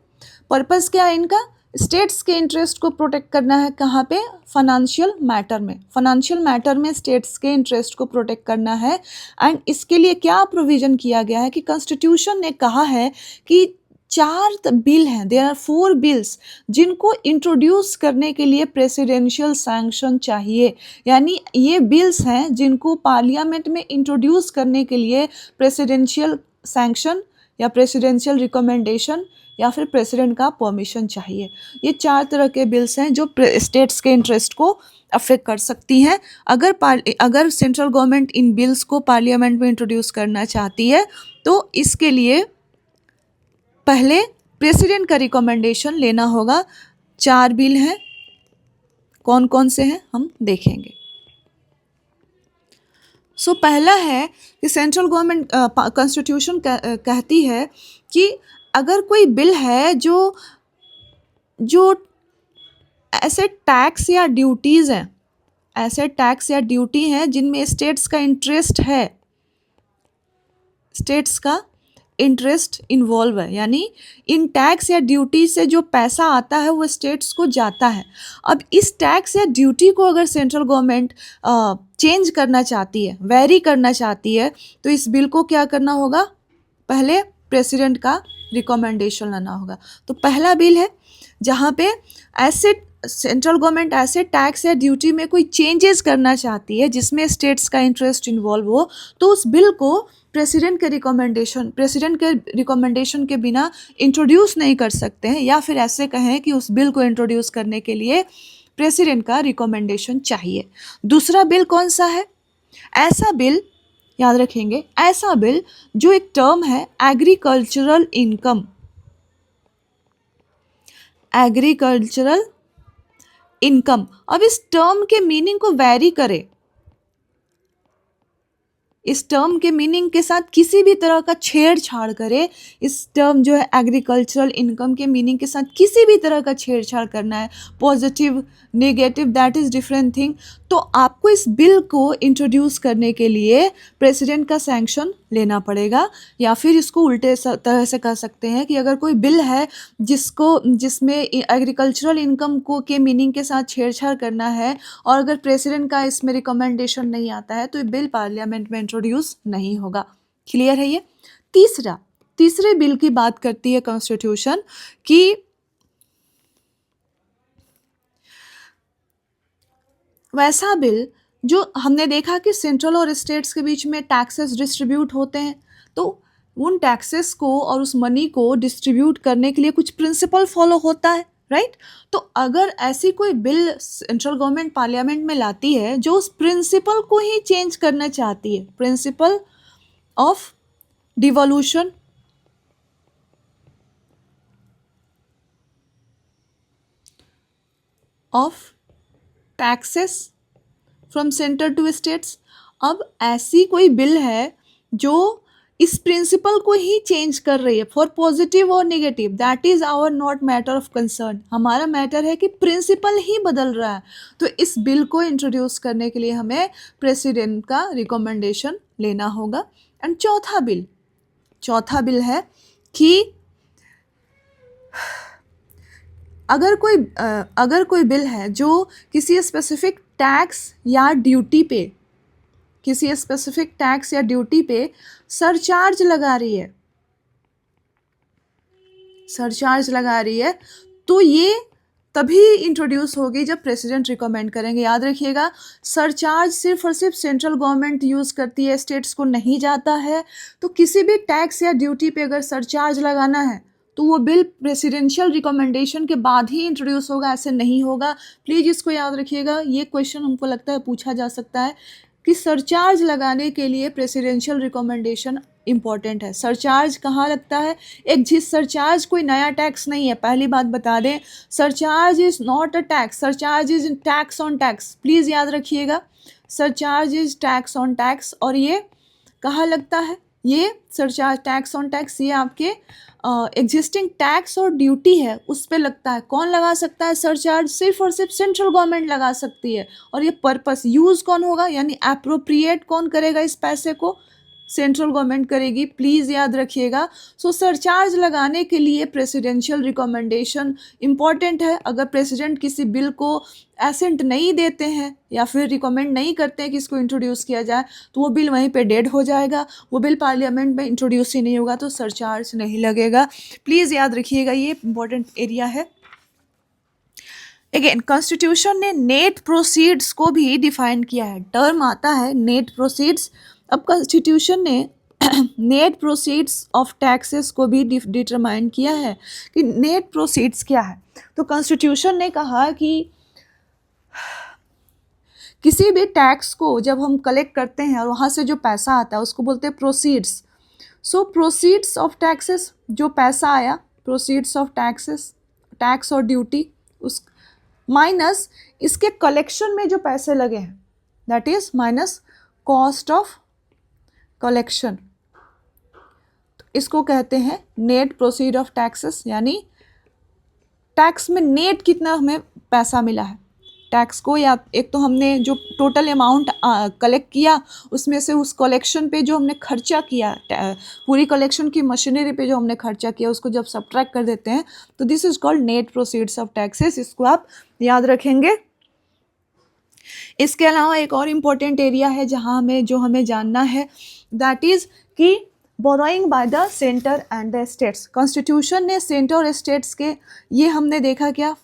पर्पस क्या है इनका? स्टेट्स के इंटरेस्ट को प्रोटेक्ट करना है। कहाँ पे? फाइनेंशियल मैटर में। फाइनेंशियल मैटर में स्टेट्स के इंटरेस्ट को प्रोटेक्ट करना है। एंड इसके लिए क्या प्रोविज़न किया गया है कि कॉन्स्टिट्यूशन ने कहा है कि 4 बिल हैं, देयर आर 4 बिल्स जिनको इंट्रोड्यूस करने के लिए प्रेसिडेंशियल सैंक्शन चाहिए। यानी ये बिल्स हैं जिनको पार्लियामेंट में इंट्रोड्यूस करने के लिए प्रेसिडेंशियल सैंक्शन या प्रेसिडेंशियल रिकमेंडेशन या फिर प्रेसिडेंट का परमिशन चाहिए। ये 4 तरह के बिल्स हैं जो स्टेट्स के इंटरेस्ट को अफेक्ट कर सकती हैं। अगर सेंट्रल गवर्नमेंट इन बिल्स को पार्लियामेंट में इंट्रोड्यूस करना चाहती है तो इसके लिए पहले प्रेसिडेंट का रिकमेंडेशन लेना होगा। 4 बिल हैं, कौन कौन से हैं हम देखेंगे। सो पहला है कि सेंट्रल गवर्नमेंट कॉन्स्टिट्यूशन कहती है कि अगर कोई बिल है जो ऐसे टैक्स या ड्यूटीज़ हैं, ऐसे टैक्स या ड्यूटी हैं जिनमें स्टेट्स का इंटरेस्ट है, स्टेट्स का इंटरेस्ट इन्वॉल्व है, यानी इन टैक्स या ड्यूटी से जो पैसा आता है वो स्टेट्स को जाता है। अब इस टैक्स या ड्यूटी को अगर सेंट्रल गवर्नमेंट चेंज करना चाहती है, वेरी करना चाहती है, तो इस बिल को क्या करना होगा? पहले प्रेसिडेंट का रिकमेंडेशन लेना होगा। तो पहला बिल है जहाँ पे ऐसे सेंट्रल गवर्नमेंट ऐसे टैक्स या ड्यूटी में कोई चेंजेस करना चाहती है जिसमें स्टेट्स का इंटरेस्ट इन्वॉल्व हो, तो उस बिल को प्रेसिडेंट के रिकमेंडेशन के बिना इंट्रोड्यूस नहीं कर सकते हैं, या फिर ऐसे कहें कि उस बिल को इंट्रोड्यूस करने के लिए प्रेसिडेंट का रिकमेंडेशन चाहिए। दूसरा बिल कौन सा है? ऐसा बिल, याद रखेंगे, ऐसा बिल जो एक टर्म है एग्रीकल्चरल इनकम। Agricultural income. अब इस टर्म के मीनिंग को वैरी करे, इस टर्म के मीनिंग के साथ किसी भी तरह का छेड़छाड़ करे, इस टर्म जो है एग्रीकल्चरल इनकम के मीनिंग के साथ किसी भी तरह का छेड़छाड़ करना है, positive negative that is different thing, तो आपको इस बिल को इंट्रोड्यूस करने के लिए प्रेसिडेंट का सैंक्शन लेना पड़ेगा। या फिर इसको उल्टे तरह से कह सकते हैं कि अगर कोई बिल है जिसमें एग्रीकल्चरल इनकम को के मीनिंग के साथ छेड़छाड़ करना है और अगर प्रेसिडेंट का इसमें रिकमेंडेशन नहीं आता है तो ये बिल पार्लियामेंट में इंट्रोड्यूस नहीं होगा। क्लियर है ये? तीसरे बिल की बात करती है कॉन्स्टिट्यूशन कि वैसा बिल जो हमने देखा कि सेंट्रल और स्टेट्स के बीच में टैक्सेस डिस्ट्रीब्यूट होते हैं, तो उन टैक्सेस को और उस मनी को डिस्ट्रीब्यूट करने के लिए कुछ प्रिंसिपल फॉलो होता है, राइट। तो अगर ऐसी कोई बिल सेंट्रल गवर्नमेंट पार्लियामेंट में लाती है जो उस प्रिंसिपल को ही चेंज करना चाहती है, principle of devolution of taxes from centre to states, अब ऐसी कोई बिल है जो इस प्रिंसिपल को ही चेंज कर रही है फॉर पॉजिटिव और negative, that is our not matter of concern. हमारा मैटर है कि प्रिंसिपल ही बदल रहा है, तो इस बिल को इंट्रोड्यूस करने के लिए हमें प्रेसिडेंट का रिकमेंडेशन लेना होगा। एंड चौथा बिल है कि अगर कोई बिल है जो किसी स्पेसिफिक टैक्स या ड्यूटी पे सरचार्ज लगा रही है, तो ये तभी इंट्रोड्यूस होगी जब प्रेसिडेंट रिकमेंड करेंगे। याद रखिएगा, सरचार्ज सिर्फ और सिर्फ सेंट्रल गवर्नमेंट यूज़ करती है, स्टेट्स को नहीं जाता है। तो किसी भी टैक्स या ड्यूटी पे अगर सरचार्ज लगाना है तो वो बिल प्रेसिडेंशियल रिकमेंडेशन के बाद ही इंट्रोड्यूस होगा, ऐसे नहीं होगा। प्लीज़ इसको याद रखिएगा, ये क्वेश्चन हमको लगता है पूछा जा सकता है कि सरचार्ज लगाने के लिए प्रेसिडेंशियल रिकमेंडेशन इम्पॉर्टेंट है। सरचार्ज कहाँ लगता है? एक जिस सरचार्ज कोई नया टैक्स नहीं है, पहली बात बता दें, surcharge is not a tax, surcharge is tax on tax. Please याद रखिएगा, surcharge is tax on tax. और ये कहाँ लगता है? ये सरचार्ज टैक्स ऑन टैक्स ये आपके एग्जिस्टिंग टैक्स और ड्यूटी है उस पर लगता है। कौन लगा सकता है सरचार्ज? सिर्फ और सिर्फ सेंट्रल गवर्नमेंट लगा सकती है। और ये पर्पस यूज़ कौन होगा, यानी अप्रोप्रिएट कौन करेगा इस पैसे को? सेंट्रल गवर्नमेंट करेगी। प्लीज़ याद रखिएगा। सो सरचार्ज लगाने के लिए प्रेसिडेंशियल रिकमेंडेशन इम्पॉर्टेंट है। अगर प्रेसिडेंट किसी बिल को एसेंट नहीं देते हैं या फिर रिकमेंड नहीं करते हैं कि इसको इंट्रोड्यूस किया जाए तो वो बिल वहीं पे डेड हो जाएगा, वो बिल पार्लियामेंट में इंट्रोड्यूस ही नहीं होगा, तो सरचार्ज नहीं लगेगा। प्लीज़ याद रखिएगा, ये इम्पॉर्टेंट एरिया है। अगेन कॉन्स्टिट्यूशन ने नेट प्रोसीड्स को भी डिफाइन किया है। टर्म आता है नेट प्रोसीड्स। अब कॉन्स्टिट्यूशन ने नेट प्रोसीड्स ऑफ टैक्सेस को भी डिटरमाइन किया है कि नेट प्रोसीड्स क्या है। तो कॉन्स्टिट्यूशन ने कहा कि किसी भी टैक्स को जब हम कलेक्ट करते हैं और वहाँ से जो पैसा आता है उसको बोलते हैं proceeds. So proceeds of taxes, जो पैसा आया, प्रोसीड्स ऑफ टैक्सेस, टैक्स और ड्यूटी, उस माइनस इसके कलेक्शन में जो पैसे लगे हैं, that is minus cost of collection. इसको कहते हैं नेट प्रोसीड ऑफ टैक्सेस, यानी टैक्स में नेट कितना हमें पैसा मिला है टैक्स को, या एक तो हमने जो टोटल अमाउंट कलेक्ट किया उसमें से उस कलेक्शन पे जो हमने खर्चा किया, पूरी कलेक्शन की मशीनरी पे जो हमने खर्चा किया उसको जब सब्ट्रैक्ट कर देते हैं तो this is called net proceeds of taxes. इसको आप याद रखेंगे। इसके अलावा एक और इम्पॉर्टेंट एरिया है जहाँ हमें जानना है, दैट इज़ कि borrowing bye the centre and the states. Constitution ने सेंटर और स्टेट्स के, ये हमने देखा क्या,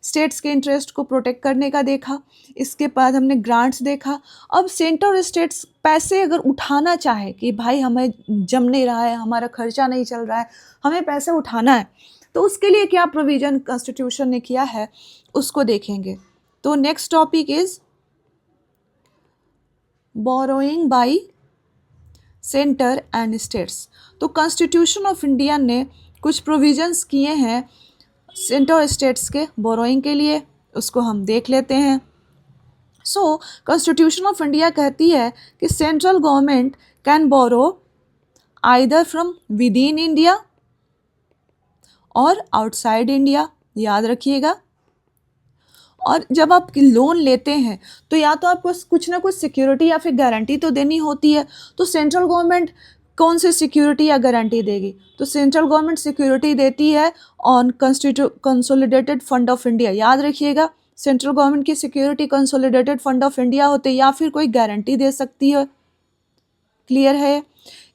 स्टेट्स के इंटरेस्ट को प्रोटेक्ट करने का देखा, इसके बाद हमने ग्रांट्स देखा। अब सेंटर और स्टेट्स पैसे अगर उठाना चाहे कि भाई हमें जम नहीं रहा है, हमारा खर्चा नहीं चल रहा है, हमें पैसे उठाना है, तो उसके लिए क्या प्रोविज़न कॉन्स्टिट्यूशन ने किया है उसको देखेंगे। तो next topic is borrowing by centre and states. तो कॉन्स्टिट्यूशन ऑफ इंडिया ने कुछ प्रोविजंस किए हैं सेंटर और स्टेट्स के बोरोइंग के लिए, उसको हम देख लेते हैं। सो कॉन्स्टिट्यूशन ऑफ इंडिया कहती है कि central government can borrow either from within India और आउटसाइड इंडिया। याद रखिएगा। और जब आप लोन लेते हैं तो या तो आपको कुछ ना कुछ सिक्योरिटी या फिर गारंटी तो देनी होती है। तो सेंट्रल गवर्नमेंट कौन सी सिक्योरिटी या गारंटी देगी? तो सेंट्रल गवर्नमेंट सिक्योरिटी देती है on consolidated fund of India. याद रखिएगा, सेंट्रल गवर्नमेंट की security consolidated fund of India होते या फिर कोई गारंटी दे सकती है। क्लियर है?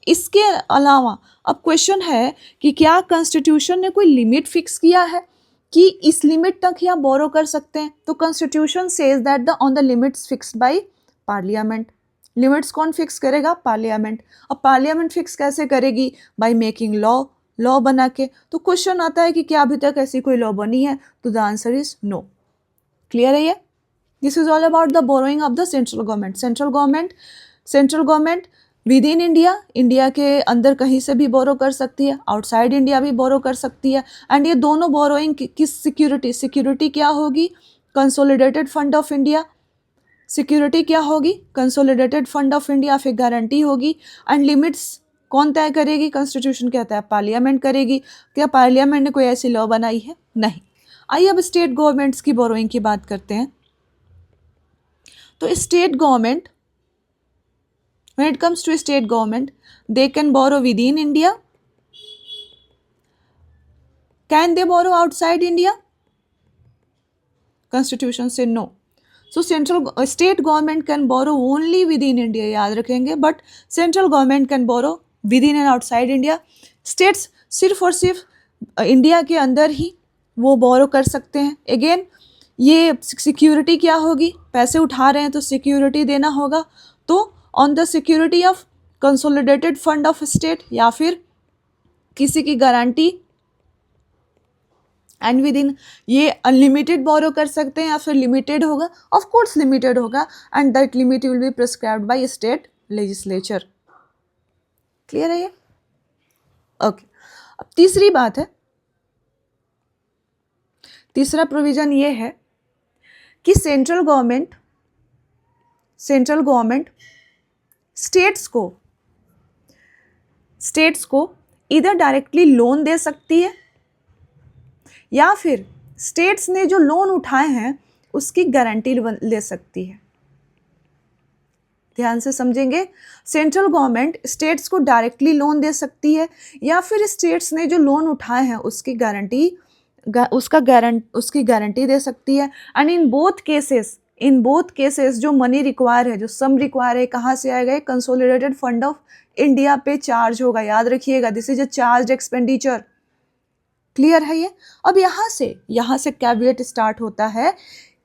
इसके अलावा अब क्वेश्चन है कि क्या कॉन्स्टिट्यूशन ने कोई लिमिट फिक्स किया है कि इस लिमिट तक ही आप बोरो कर सकते हैं? तो constitution says that the on the limits fixed by parliament. Limits कौन फिक्स करेगा? पार्लियामेंट। अब पार्लियामेंट फिक्स कैसे करेगी? बाय मेकिंग लॉ बना के। तो क्वेश्चन आता है कि क्या अभी तक ऐसी कोई लॉ बनी है? तो the answer is no. Clear है ये? This is all about the borrowing of the central government. Central government within India, India के अंदर कहीं से भी बोरो कर सकती है, आउटसाइड इंडिया भी बोरो कर सकती है। एंड ये दोनों बोरोइंग किस सिक्योरिटी क्या होगी? Consolidated fund of India. Security क्या होगी? कंसोलिडेटेड फंड ऑफ इंडिया, फिर गारंटी होगी। एंड लिमिट्स कौन तय करेगी? कॉन्स्टिट्यूशन कहता है पार्लियामेंट करेगी। क्या पार्लियामेंट ने कोई ऐसी लॉ बनाई है? नहीं। आइए अब स्टेट गवर्नमेंट्स की बोरोइंग की बात करते हैं। तो state government, when it comes to state government, they can borrow within India. Can they borrow outside India? Constitution say no. So state government can borrow only within India, याद रखेंगे, but central government can borrow within and outside India. States सिर्फ और सिर्फ India के अंदर ही वो बोरो कर सकते हैं। अगेन ये सिक्योरिटी क्या होगी, पैसे उठा रहे हैं तो सिक्योरिटी देना होगा, तो on the security of consolidated fund of state या फिर किसी की गारंटी, एंड विद इन ये अनलिमिटेड बोरो कर सकते हैं या फिर लिमिटेड होगा, ऑफ कोर्स लिमिटेड होगा, and that limit will be prescribed by state legislature. Clear है ये? ओके। अब तीसरी बात है, तीसरा प्रोविजन ये है कि सेंट्रल गवर्नमेंट स्टेट्स को इधर डायरेक्टली लोन दे सकती है या फिर स्टेट्स ने जो लोन उठाए हैं उसकी गारंटी ले सकती है। ध्यान से समझेंगे, सेंट्रल गवर्नमेंट स्टेट्स को डायरेक्टली लोन दे सकती है या फिर स्टेट्स ने जो लोन उठाए हैं उसकी गारंटी दे सकती है। एंड इन बोथ केसेस जो मनी रिक्वायर है, जो सम रिक्वायर है, कहाँ से आएगा? कंसोलिडेटेड फंड ऑफ इंडिया पे चार्ज होगा। याद रखिएगा, this is a charge expenditure. Clear है ये? अब यहाँ से कैविएट स्टार्ट होता है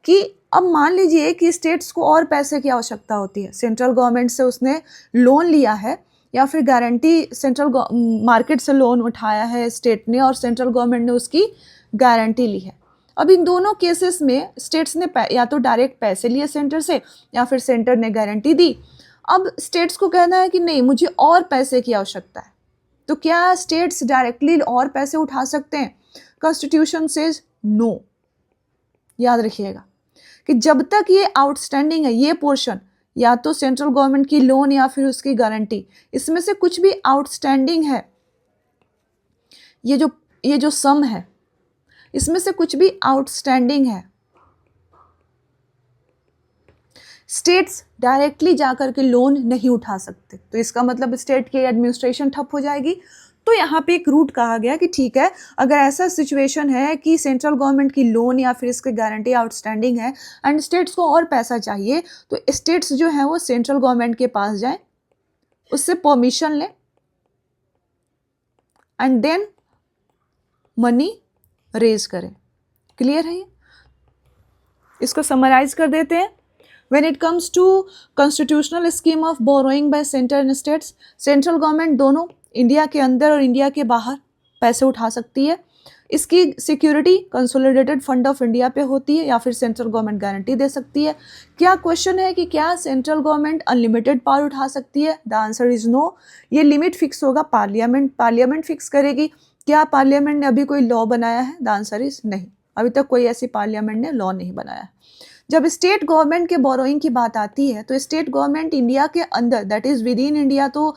कि अब मान लीजिए कि स्टेट्स को और पैसे की आवश्यकता होती है, सेंट्रल गवर्नमेंट से उसने लोन लिया है या फिर गारंटी सेंट्रल मार्केट से लोन उठाया है स्टेट ने और सेंट्रल गवर्नमेंट ने उसकी गारंटी ली है। अब इन दोनों केसेस में स्टेट्स ने या तो डायरेक्ट पैसे लिए सेंटर से या फिर सेंटर ने गारंटी दी। अब स्टेट्स को कहना है कि नहीं, मुझे और पैसे की आवश्यकता है, तो क्या स्टेट्स डायरेक्टली और पैसे उठा सकते हैं? Constitution says no. याद रखिएगा कि जब तक ये आउटस्टैंडिंग है, ये पोर्शन, या तो सेंट्रल गवर्नमेंट की लोन या फिर उसकी गारंटी, इसमें से कुछ भी आउटस्टैंडिंग है, ये जो सम है, इसमें से कुछ भी आउटस्टैंडिंग है, स्टेट्स डायरेक्टली जाकर के लोन नहीं उठा सकते। तो इसका मतलब स्टेट की एडमिनिस्ट्रेशन ठप हो जाएगी। तो यहाँ पे एक रूट कहा गया कि ठीक है, अगर ऐसा सिचुएशन है कि सेंट्रल गवर्नमेंट की लोन या फिर इसकी गारंटी आउटस्टैंडिंग है एंड स्टेट्स को और पैसा चाहिए, तो स्टेट्स जो है वो सेंट्रल गवर्नमेंट के पास जाएं, उससे परमिशन लें एंड देन मनी रेज करें। क्लियर है ये? इसको समराइज कर देते हैं। When it comes to constitutional scheme of borrowing by center and states, central government दोनों इंडिया के अंदर और इंडिया के बाहर पैसे उठा सकती है। इसकी security consolidated fund of India पे होती है या फिर सेंट्रल गवर्नमेंट गारंटी दे सकती है। क्या क्वेश्चन है कि क्या सेंट्रल गवर्नमेंट अनलिमिटेड पावर उठा सकती है? The answer is no. ये लिमिट फिक्स होगा पार्लियामेंट फिक्स करेगी। क्या पार्लियामेंट ने अभी कोई लॉ बनाया है? द आंसर इज नहीं, अभी तक कोई ऐसी पार्लियामेंट ने लॉ नहीं बनाया है। जब स्टेट गवर्नमेंट के बोरोइंग की बात आती है तो स्टेट गवर्नमेंट इंडिया के अंदर, that is with in India, तो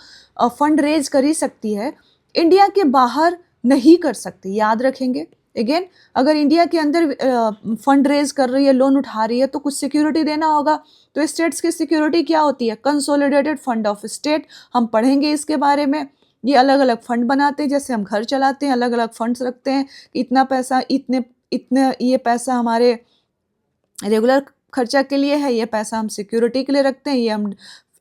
फंड रेज कर ही सकती है, इंडिया के बाहर नहीं कर सकती। याद रखेंगे, अगेन अगर इंडिया के अंदर फंड रेज कर रही है, लोन उठा रही है, तो कुछ सिक्योरिटी देना होगा। तो स्टेट्स की सिक्योरिटी क्या होती है? Consolidated fund of state. हम पढ़ेंगे इसके बारे में। ये अलग अलग फंड बनाते हैं, जैसे हम घर चलाते हैं, अलग अलग फंड्स रखते हैं। इतना पैसा, इतने ये पैसा हमारे रेगुलर खर्चा के लिए है, ये पैसा हम सिक्योरिटी के लिए रखते हैं, ये हम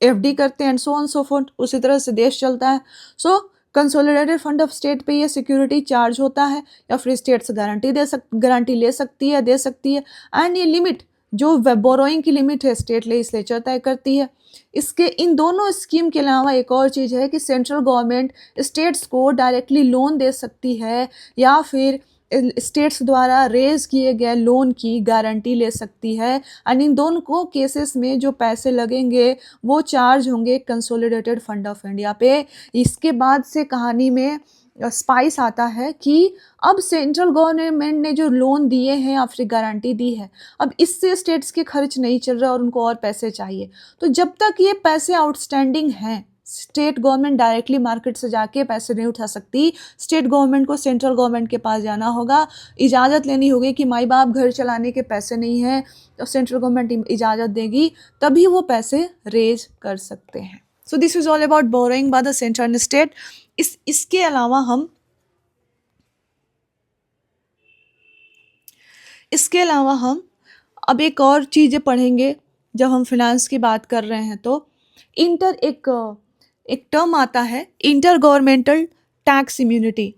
एफडी करते हैं, and so on so fourth. उसी तरह से देश चलता है। सो कंसोलिडेटेड फंड ऑफ स्टेट पे ये सिक्योरिटी चार्ज होता है या फिर स्टेट्स गारंटी ले सकती है, दे सकती है। एंड ये लिमिट जो बोरोइंग की लिमिट है स्टेट लेजिस्लेचर तय करती है। इसके इन दोनों स्कीम के अलावा एक और चीज़ है कि सेंट्रल गवर्नमेंट स्टेट्स को डायरेक्टली लोन दे सकती है या फिर स्टेट्स द्वारा रेज किए गए लोन की गारंटी ले सकती है। एंड इन दोनों को केसेस में जो पैसे लगेंगे वो चार्ज होंगे कंसोलिडेटेड फंड ऑफ इंडिया पे। इसके बाद से कहानी में स्पाइस आता है कि अब सेंट्रल गवर्नमेंट ने जो लोन दिए हैं या फिर गारंटी दी है, अब इससे स्टेट्स के खर्च नहीं चल रहा और उनको और पैसे चाहिए। तो जब तक ये पैसे आउटस्टैंडिंग हैं, स्टेट गवर्नमेंट डायरेक्टली मार्केट से जाके पैसे नहीं उठा सकती। स्टेट गवर्नमेंट को सेंट्रल गवर्नमेंट के पास जाना होगा, इजाज़त लेनी होगी कि माई बाप घर चलाने के पैसे नहीं हैं, तो सेंट्रल गवर्नमेंट इजाज़त देगी, तभी वो पैसे रेज कर सकते हैं। So this is all about borrowing bye the centre and state. इसके अलावा हम अब एक और चीज़ें पढ़ेंगे जब हम फिनेंस की बात कर रहे हैं। तो एक टर्म आता है inter governmental tax immunity.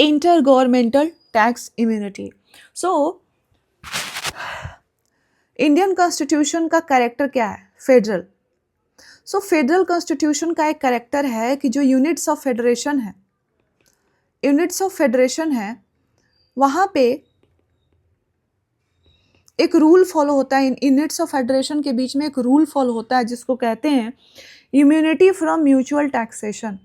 Intergovernmental tax immunity. So Indian constitution का कैरेक्टर क्या है? फेडरल। सो फेडरल कॉन्स्टिट्यूशन का एक कैरेक्टर है कि जो यूनिट्स ऑफ फेडरेशन है, वहाँ पे एक रूल फॉलो होता है। इन यूनिट्स ऑफ फेडरेशन के बीच में एक रूल फॉलो होता है जिसको कहते हैं immunity from mutual taxation.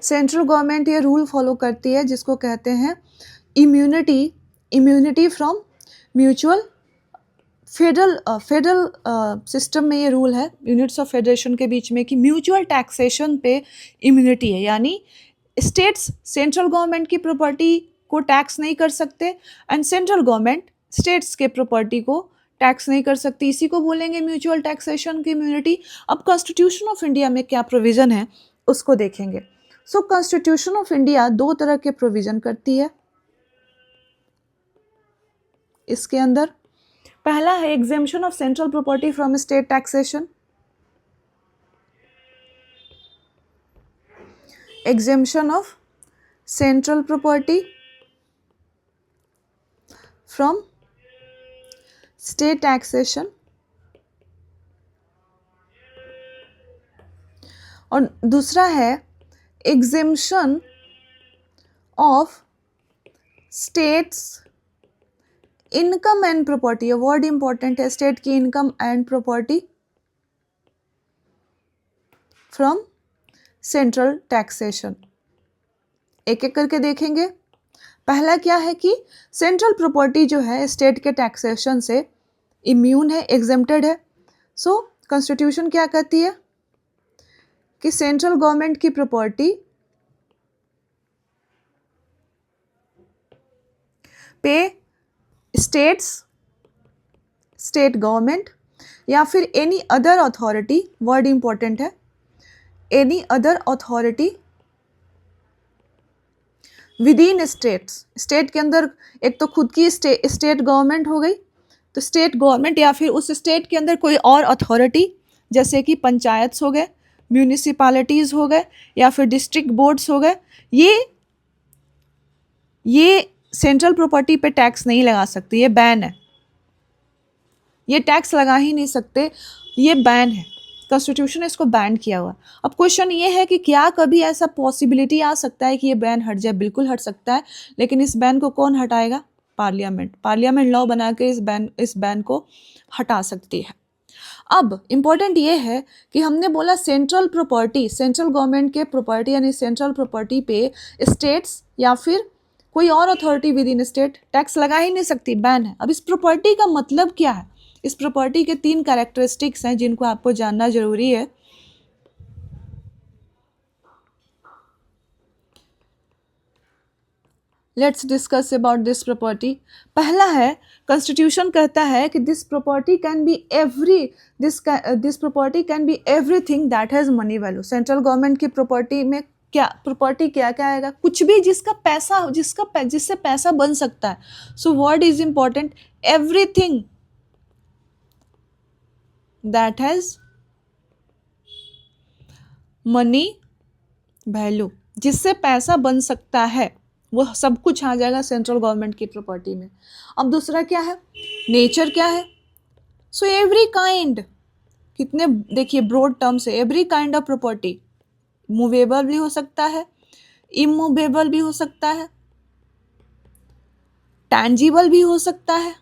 Central government ये रूल फॉलो करती है जिसको कहते हैं immunity from mutual. Federal system में ये रूल है यूनिट्स ऑफ फेडरेशन के बीच में कि म्यूचुअल टैक्सेशन पे इम्यूनिटी है, यानी स्टेट्स सेंट्रल गवर्नमेंट की प्रॉपर्टी को टैक्स नहीं कर सकते एंड सेंट्रल गवर्नमेंट स्टेट्स के प्रॉपर्टी को टैक्स नहीं कर सकती। इसी को बोलेंगे म्यूचुअल टैक्सेशन की इम्यूनिटी। अब कॉन्स्टिट्यूशन ऑफ इंडिया में क्या प्रोविज़न है उसको देखेंगे। सो कॉन्स्टिट्यूशन ऑफ इंडिया दो तरह के प्रोविज़न करती है इसके अंदर। पहला है exemption of central property from state taxation. Exemption of central property from state taxation. और दूसरा है exemption of states income and property. ये वर्ड इंपॉर्टेंट है, स्टेट की income and property from central taxation. एक एक करके देखेंगे। पहला क्या है कि सेंट्रल प्रॉपर्टी जो है स्टेट के टैक्सेशन से इम्यून है, एग्जेम्प्टेड है। सो कॉन्स्टिट्यूशन क्या कहती है कि सेंट्रल गवर्नमेंट की प्रॉपर्टी पे स्टेट गवर्नमेंट या फिर any other authority, word important है, any other authority within state के अंदर एक तो खुद की स्टेट गवर्नमेंट हो गई, तो स्टेट गवर्नमेंट या फिर उस स्टेट के अंदर कोई और अथॉरिटी जैसे कि पंचायत हो गए, म्यूनिसिपैलिटीज़ हो गए या फिर डिस्ट्रिक्ट बोर्ड्स हो गए, ये सेंट्रल प्रॉपर्टी पे टैक्स नहीं लगा सकती। ये बैन है, ये टैक्स लगा ही नहीं सकते, ये बैन है। कॉन्स्टिट्यूशन ने इसको बैन किया हुआ। अब क्वेश्चन ये है कि क्या कभी ऐसा पॉसिबिलिटी आ सकता है कि ये बैन हट जाए? बिल्कुल हट सकता है, लेकिन इस बैन को कौन हटाएगा? पार्लियामेंट लॉ बना के इस बैन को हटा सकती है। अब इम्पॉर्टेंट ये है कि हमने बोला सेंट्रल प्रॉपर्टी, सेंट्रल गवर्नमेंट के प्रॉपर्टी यानी सेंट्रल प्रॉपर्टी पे स्टेट्स या फिर कोई और authority within state tax लगा ही नहीं सकती, बैन है। अब इस प्रॉपर्टी का मतलब क्या है? इस प्रॉपर्टी के 3 कैरेक्टरिस्टिक्स हैं जिनको आपको जानना जरूरी है। Let's discuss about this property. पहला है, कॉन्स्टिट्यूशन कहता है कि this property can be everything that has money value. Central government की प्रॉपर्टी में प्रॉपर्टी क्या आएगा? कुछ भी जिससे पैसा बन सकता है। So word is important, everything that has money value, जिससे पैसा बन सकता है, वो सब कुछ आ जाएगा सेंट्रल गवर्नमेंट की प्रॉपर्टी में। अब दूसरा क्या है? नेचर क्या है? सो एवरी काइंड, कितने देखिए ब्रॉड टर्म्स है। Every kind of property, movable भी हो सकता है, इमूवेबल भी हो सकता है, टैंजिबल भी हो सकता है,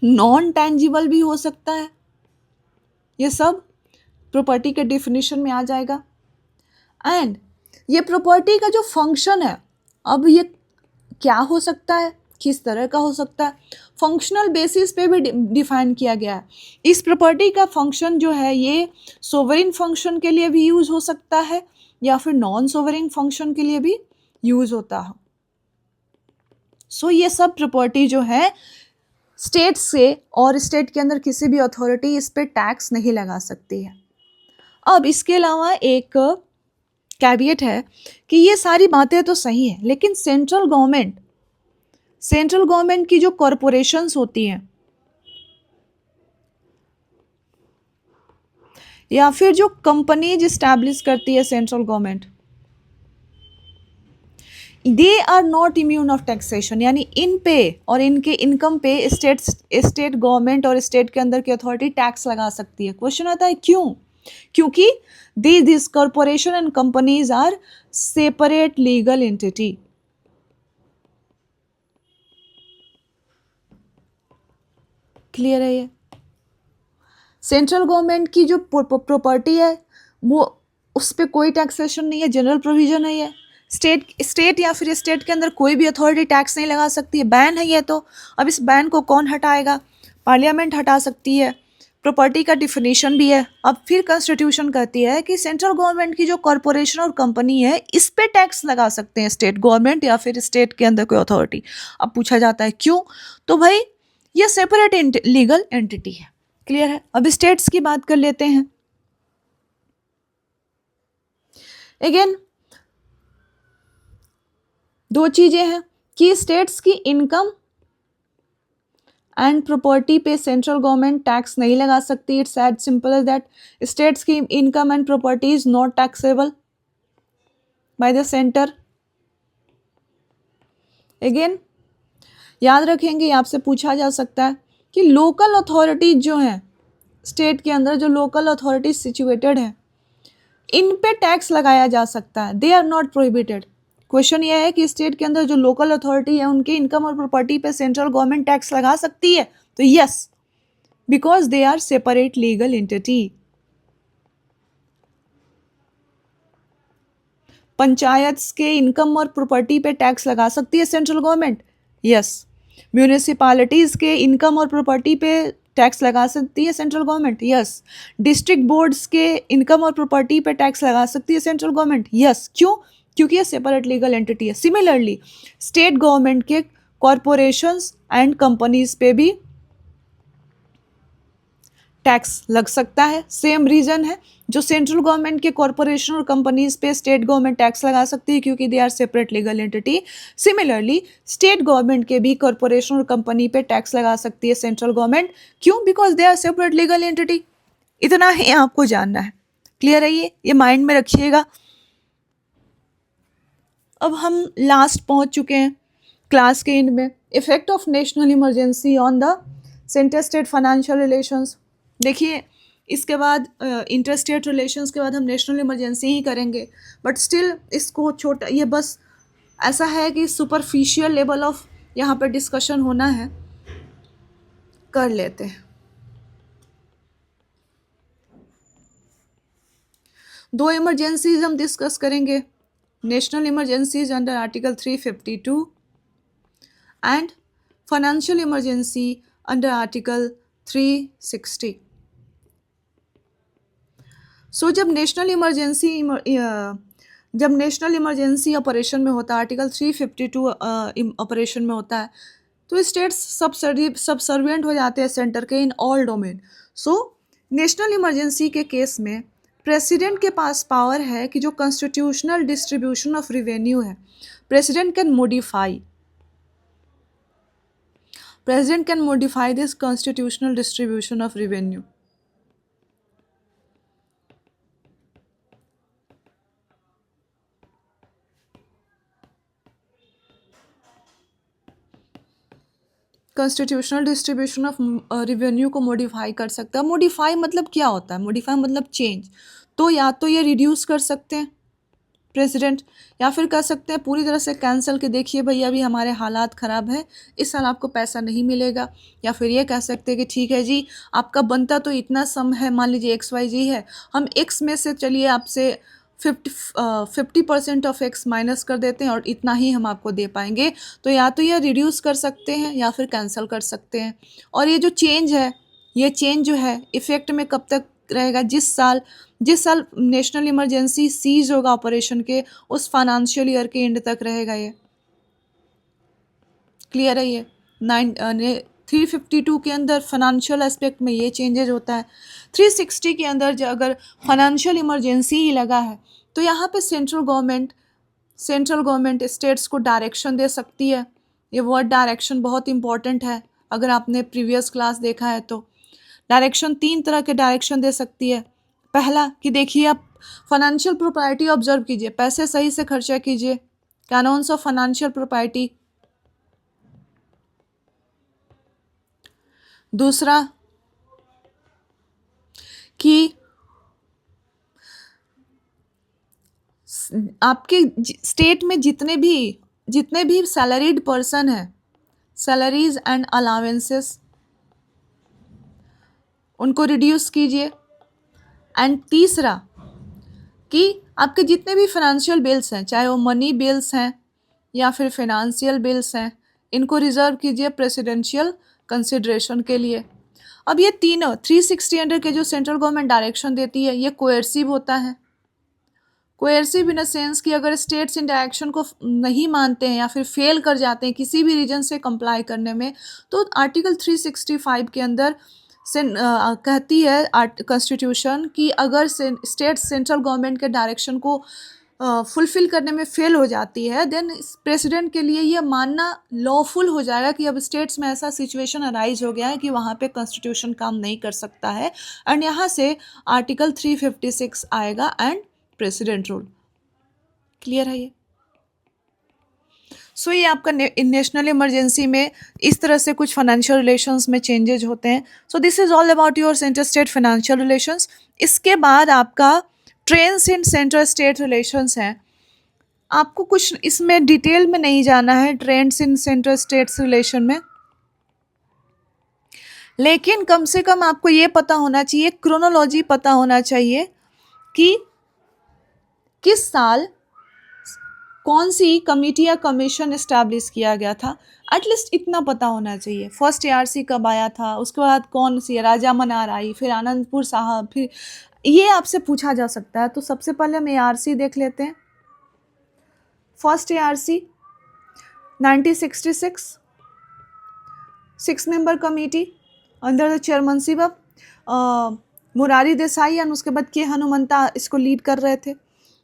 नॉन टैंजिबल भी हो सकता है। ये सब प्रॉपर्टी के डिफिनीशन में आ जाएगा। एंड ये प्रॉपर्टी का जो फंक्शन है, अब ये क्या हो सकता है, किस तरह का हो सकता है, फंक्शनल बेसिस पे भी डिफाइन किया गया है। इस प्रॉपर्टी का फंक्शन जो है ये सोवरेन फंक्शन के लिए भी यूज़ हो सकता है या फिर नॉन सोवरेन फंक्शन के लिए भी यूज़ होता है। सो ये सब प्रॉपर्टी जो है स्टेट से और स्टेट के अंदर किसी भी अथॉरिटी इस पे टैक्स नहीं लगा सकती है। अब इसके अलावा एक कैविएट है कि ये सारी बातें तो सही हैं, लेकिन सेंट्रल गवर्नमेंट की जो कॉरपोरेशंस होती हैं या फिर जो कंपनीज इस्टेब्लिश करती है central government, they are not immune of taxation, यानी इन पे और इनके इनकम पे स्टेट गवर्नमेंट और स्टेट के अंदर की अथॉरिटी टैक्स लगा सकती है। क्वेश्चन आता है क्यों? क्योंकि this corporation and companies are separate legal entity. Clear है ये? सेंट्रल गवर्नमेंट की जो प्रॉपर्टी है वो, उस पर कोई टैक्सेशन नहीं है, जनरल प्रोविजन है ये। स्टेट या फिर स्टेट के अंदर कोई भी अथॉरिटी टैक्स नहीं लगा सकती है, बैन है ये तो। अब इस बैन को कौन हटाएगा? पार्लियामेंट हटा सकती है। प्रॉपर्टी का डिफिनीशन भी है। अब फिर कॉन्स्टिट्यूशन कहती है कि सेंट्रल गवर्नमेंट की जो कॉरपोरेशन और कंपनी है इस पे टैक्स लगा सकते हैं स्टेट गवर्नमेंट या फिर स्टेट के अंदर कोई अथॉरिटी। अब पूछा जाता है क्यों? तो भाई ये सेपरेट लीगल एंटिटी है। क्लियर है? अब स्टेट्स की बात कर लेते हैं। अगेन दो चीजें हैं कि स्टेट्स की इनकम एंड प्रॉपर्टी पे सेंट्रल गवर्नमेंट टैक्स नहीं लगा सकती। It's as simple as that. States की income and property is not taxable by the centre. Again याद रखेंगे, आपसे पूछा जा सकता है कि लोकल अथॉरिटीज जो हैं स्टेट के अंदर, जो लोकल अथॉरिटीज सिचुएटेड हैं, इन पे टैक्स लगाया जा सकता है। They are not prohibited. Question ये है कि स्टेट के अंदर जो लोकल अथॉरिटी है उनके इनकम और प्रॉपर्टी पे सेंट्रल गवर्नमेंट टैक्स लगा सकती है? तो yes, because they are separate legal entity. Panchayat के इनकम और प्रॉपर्टी पे टैक्स लगा सकती है सेंट्रल गवर्नमेंट? यस। म्यूनिसिपालिटीज के इनकम और प्रॉपर्टी पे टैक्स लगा सकती है central government? Yes. District boards के इनकम और प्रॉपर्टी पे टैक्स लगा सकती है सेंट्रल गवर्नमेंट? यस। क्यों? क्योंकि ये सेपरेट लीगल एंटिटी है। सिमिलरली स्टेट गवर्नमेंट के कॉरपोरेशंस एंड कंपनीज पे भी टैक्स लग सकता है। सेम रीजन है, जो सेंट्रल गवर्नमेंट के कॉरपोरेशन और कंपनीज पे स्टेट गवर्नमेंट टैक्स लगा सकती है क्योंकि they are separate legal entity. Similarly state government के भी कॉरपोरेशन और कंपनी पे टैक्स लगा सकती है सेंट्रल गवर्नमेंट। क्यों? Because they are separate legal entity. इतना ही आपको जानना है। क्लियर है? ये माइंड में रखिएगा। अब हम लास्ट पहुंच चुके हैं क्लास के एंड में। Effect of national emergency on the centre state financial relations. देखिए, इसके बाद इंटर स्टेट रिलेशंस के बाद हम नेशनल इमरजेंसी ही करेंगे, बट स्टिल इसको छोटा, ये बस ऐसा है कि सुपरफिशियल लेवल ऑफ यहाँ पर डिस्कशन होना है, कर लेते हैं। दो इमरजेंसीज हम डिस्कस करेंगे, national emergencies under article 352 and financial emergency under article 360। सो जब नेशनल इमरजेंसी ऑपरेशन में होता है, आर्टिकल 352 ऑपरेशन में होता है, तो स्टेट्स सबसर्विएंट हो जाते हैं सेंटर के in all domain. So national emergency के केस में प्रेसिडेंट के पास पावर है कि जो कॉन्स्टिट्यूशनल डिस्ट्रीब्यूशन ऑफ रिवेन्यू है, president can modify this constitutional distribution of revenue. Constitutional distribution of revenue को मॉडिफाई कर सकता है। मॉडिफाई मतलब क्या होता है? मॉडिफाई मतलब चेंज। तो या तो ये रिड्यूस कर सकते हैं प्रेसिडेंट, या फिर कर सकते हैं पूरी तरह से कैंसिल के देखिए भैया अभी हमारे हालात ख़राब है, इस साल आपको पैसा नहीं मिलेगा। या फिर ये कह सकते हैं कि ठीक है जी, आपका बनता तो इतना सम है, मान लीजिए XYZ है, हम X में से चलिए आपसे 50% ऑफ X माइनस कर देते हैं और इतना ही हम आपको दे पाएंगे। तो या तो ये रिड्यूस कर सकते हैं या फिर कैंसिल कर सकते हैं। और ये जो चेंज है, ये चेंज जो है इफ़ेक्ट में कब तक रहेगा? जिस साल नेशनल इमरजेंसी सीज होगा ऑपरेशन के, उस फाइनेंशियल ईयर के एंड तक रहेगा ये। क्लियर है? ये 352 के अंदर फाइनेंशियल एस्पेक्ट में ये चेंजेज होता है। 360 के अंदर जो अगर फाइनेंशियल इमरजेंसी ही लगा है तो यहाँ पे सेंट्रल गवर्नमेंट स्टेट्स को डायरेक्शन दे सकती है। ये वर्ड डायरेक्शन बहुत इंपॉर्टेंट है, अगर आपने प्रीवियस क्लास देखा है तो। डायरेक्शन 3 तरह के डायरेक्शन दे सकती है। पहला कि देखिए आप फाइनेंशियल प्रॉपर्टी ऑब्जर्व कीजिए, पैसे सही से खर्चा कीजिए, कैनॉन्स ऑफ फाइनेंशियल प्रॉपर्टी। दूसरा कि आपके स्टेट में जितने भी सैलरीड पर्सन हैं, सैलरीज एंड अलावेंसेस उनको रिड्यूस कीजिए। एंड तीसरा कि आपके जितने भी फाइनेंशियल बिल्स हैं, चाहे वो मनी बिल्स हैं या फिर फाइनेंशियल बिल्स हैं, इनको रिजर्व कीजिए प्रेसिडेंशियल कंसिडरेशन के लिए। अब ये तीनों 360 अंडर के जो सेंट्रल गवर्नमेंट डायरेक्शन देती है, ये कोएर्सिव होता है। कोएर्सिव इन अ सेंस कि अगर स्टेट्स इन डायरेक्शन को नहीं मानते हैं या फिर फेल कर जाते हैं किसी भी रीजन से कंप्लाई करने में, तो आर्टिकल 365 के अंदर कहती है कॉन्स्टिट्यूशन कि अगर स्टेट सेंट्रल गवर्नमेंट के डायरेक्शन को फुलफिल करने में फेल हो जाती है, देन प्रेसिडेंट के लिए ये मानना लॉफुल हो जाएगा कि अब स्टेट्स में ऐसा सिचुएशन अराइज हो गया है कि वहाँ पे कॉन्स्टिट्यूशन काम नहीं कर सकता है। एंड यहाँ से आर्टिकल 356 आएगा एंड प्रेसिडेंट रूल। क्लियर है ये? सो ये आपका नेशनल इमरजेंसी में इस तरह से कुछ फाइनेंशियल रिलेशंस में चेंजेज होते हैं। So this is all about your centre state financial relations. इसके बाद आपका trends in centre state relations हैं। आपको कुछ इसमें डिटेल में नहीं जाना है trends in centre states relation में, लेकिन कम से कम आपको ये पता होना चाहिए, क्रोनोलॉजी पता होना चाहिए कि किस साल कौन सी कमेटी या कमीशन इस्टेब्लिश किया गया था। एटलीस्ट इतना पता होना चाहिए। फर्स्ट ARC कब आया था, उसके बाद कौन सी राजा मनार आई, फिर आनंदपुर साहब, फिर ये आपसे पूछा जा सकता है। तो सबसे पहले हम ARC देख लेते हैं। First ARC 1966, 6 member committee under the chairmanship of Murari Desai and उसके बाद के हनुमंता इसको लीड कर रहे थे।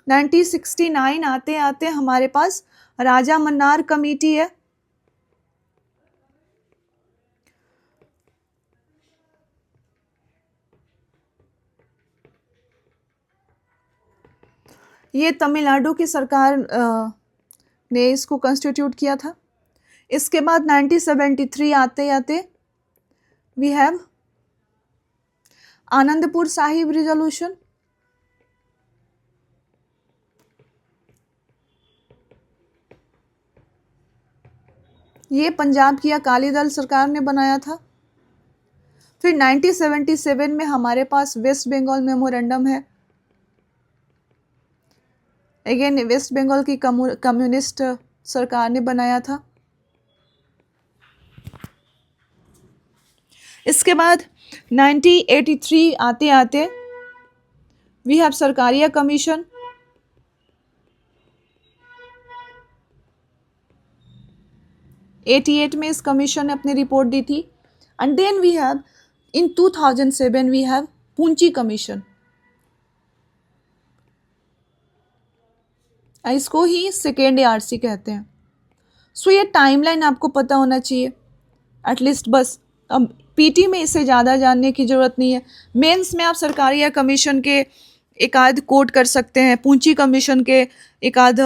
1969 आते आते हमारे पास राजा मन्नार कमेटी है। ये तमिलनाडु की सरकार ने इसको कंस्टिट्यूट किया था। इसके बाद 1973 आते आते we have Anandpur Sahib resolution. ये पंजाब की अकाली दल सरकार ने बनाया था। फिर 1977 में हमारे पास वेस्ट बंगाल मेमोरेंडम है। अगेन वेस्ट बंगाल की कम्युनिस्ट सरकार ने बनाया था। इसके बाद 1983 आते आते वी हैव सरकारिया कमीशन। '88 में इस कमीशन ने अपनी रिपोर्ट दी थी। And then we have in 2007 we have Punchhi commission. इसको ही सेकेंड ARC कहते हैं। सो ये टाइमलाइन आपको पता होना चाहिए एटलीस्ट। बस अब PT में इससे ज़्यादा जानने की ज़रूरत नहीं है। मेंस में आप सरकारी या कमीशन के एक आध कोट कर सकते हैं, पूंची कमीशन के एक आध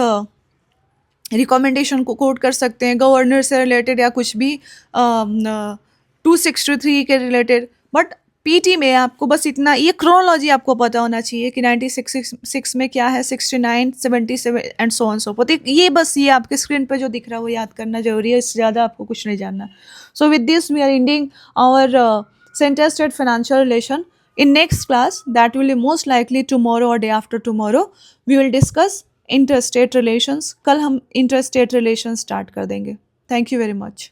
रिकमेंडेशन को कोट कर सकते हैं, गवर्नर से रिलेटेड या कुछ भी 263 के रिलेटेड। बट PT में आपको बस इतना, ये क्रोनोलॉजी आपको पता होना चाहिए कि 1966 में क्या है, 69, 77 and so on so fourth. ये बस ये आपके स्क्रीन पे जो दिख रहा है वो याद करना जरूरी है, इससे ज़्यादा आपको कुछ नहीं जानना। So with this we are ending our centre state financial relation. In next class, that will be most likely tomorrow or day after tomorrow, we will discuss interstate relations. कल हम interstate relations start कर देंगे. Thank you very much.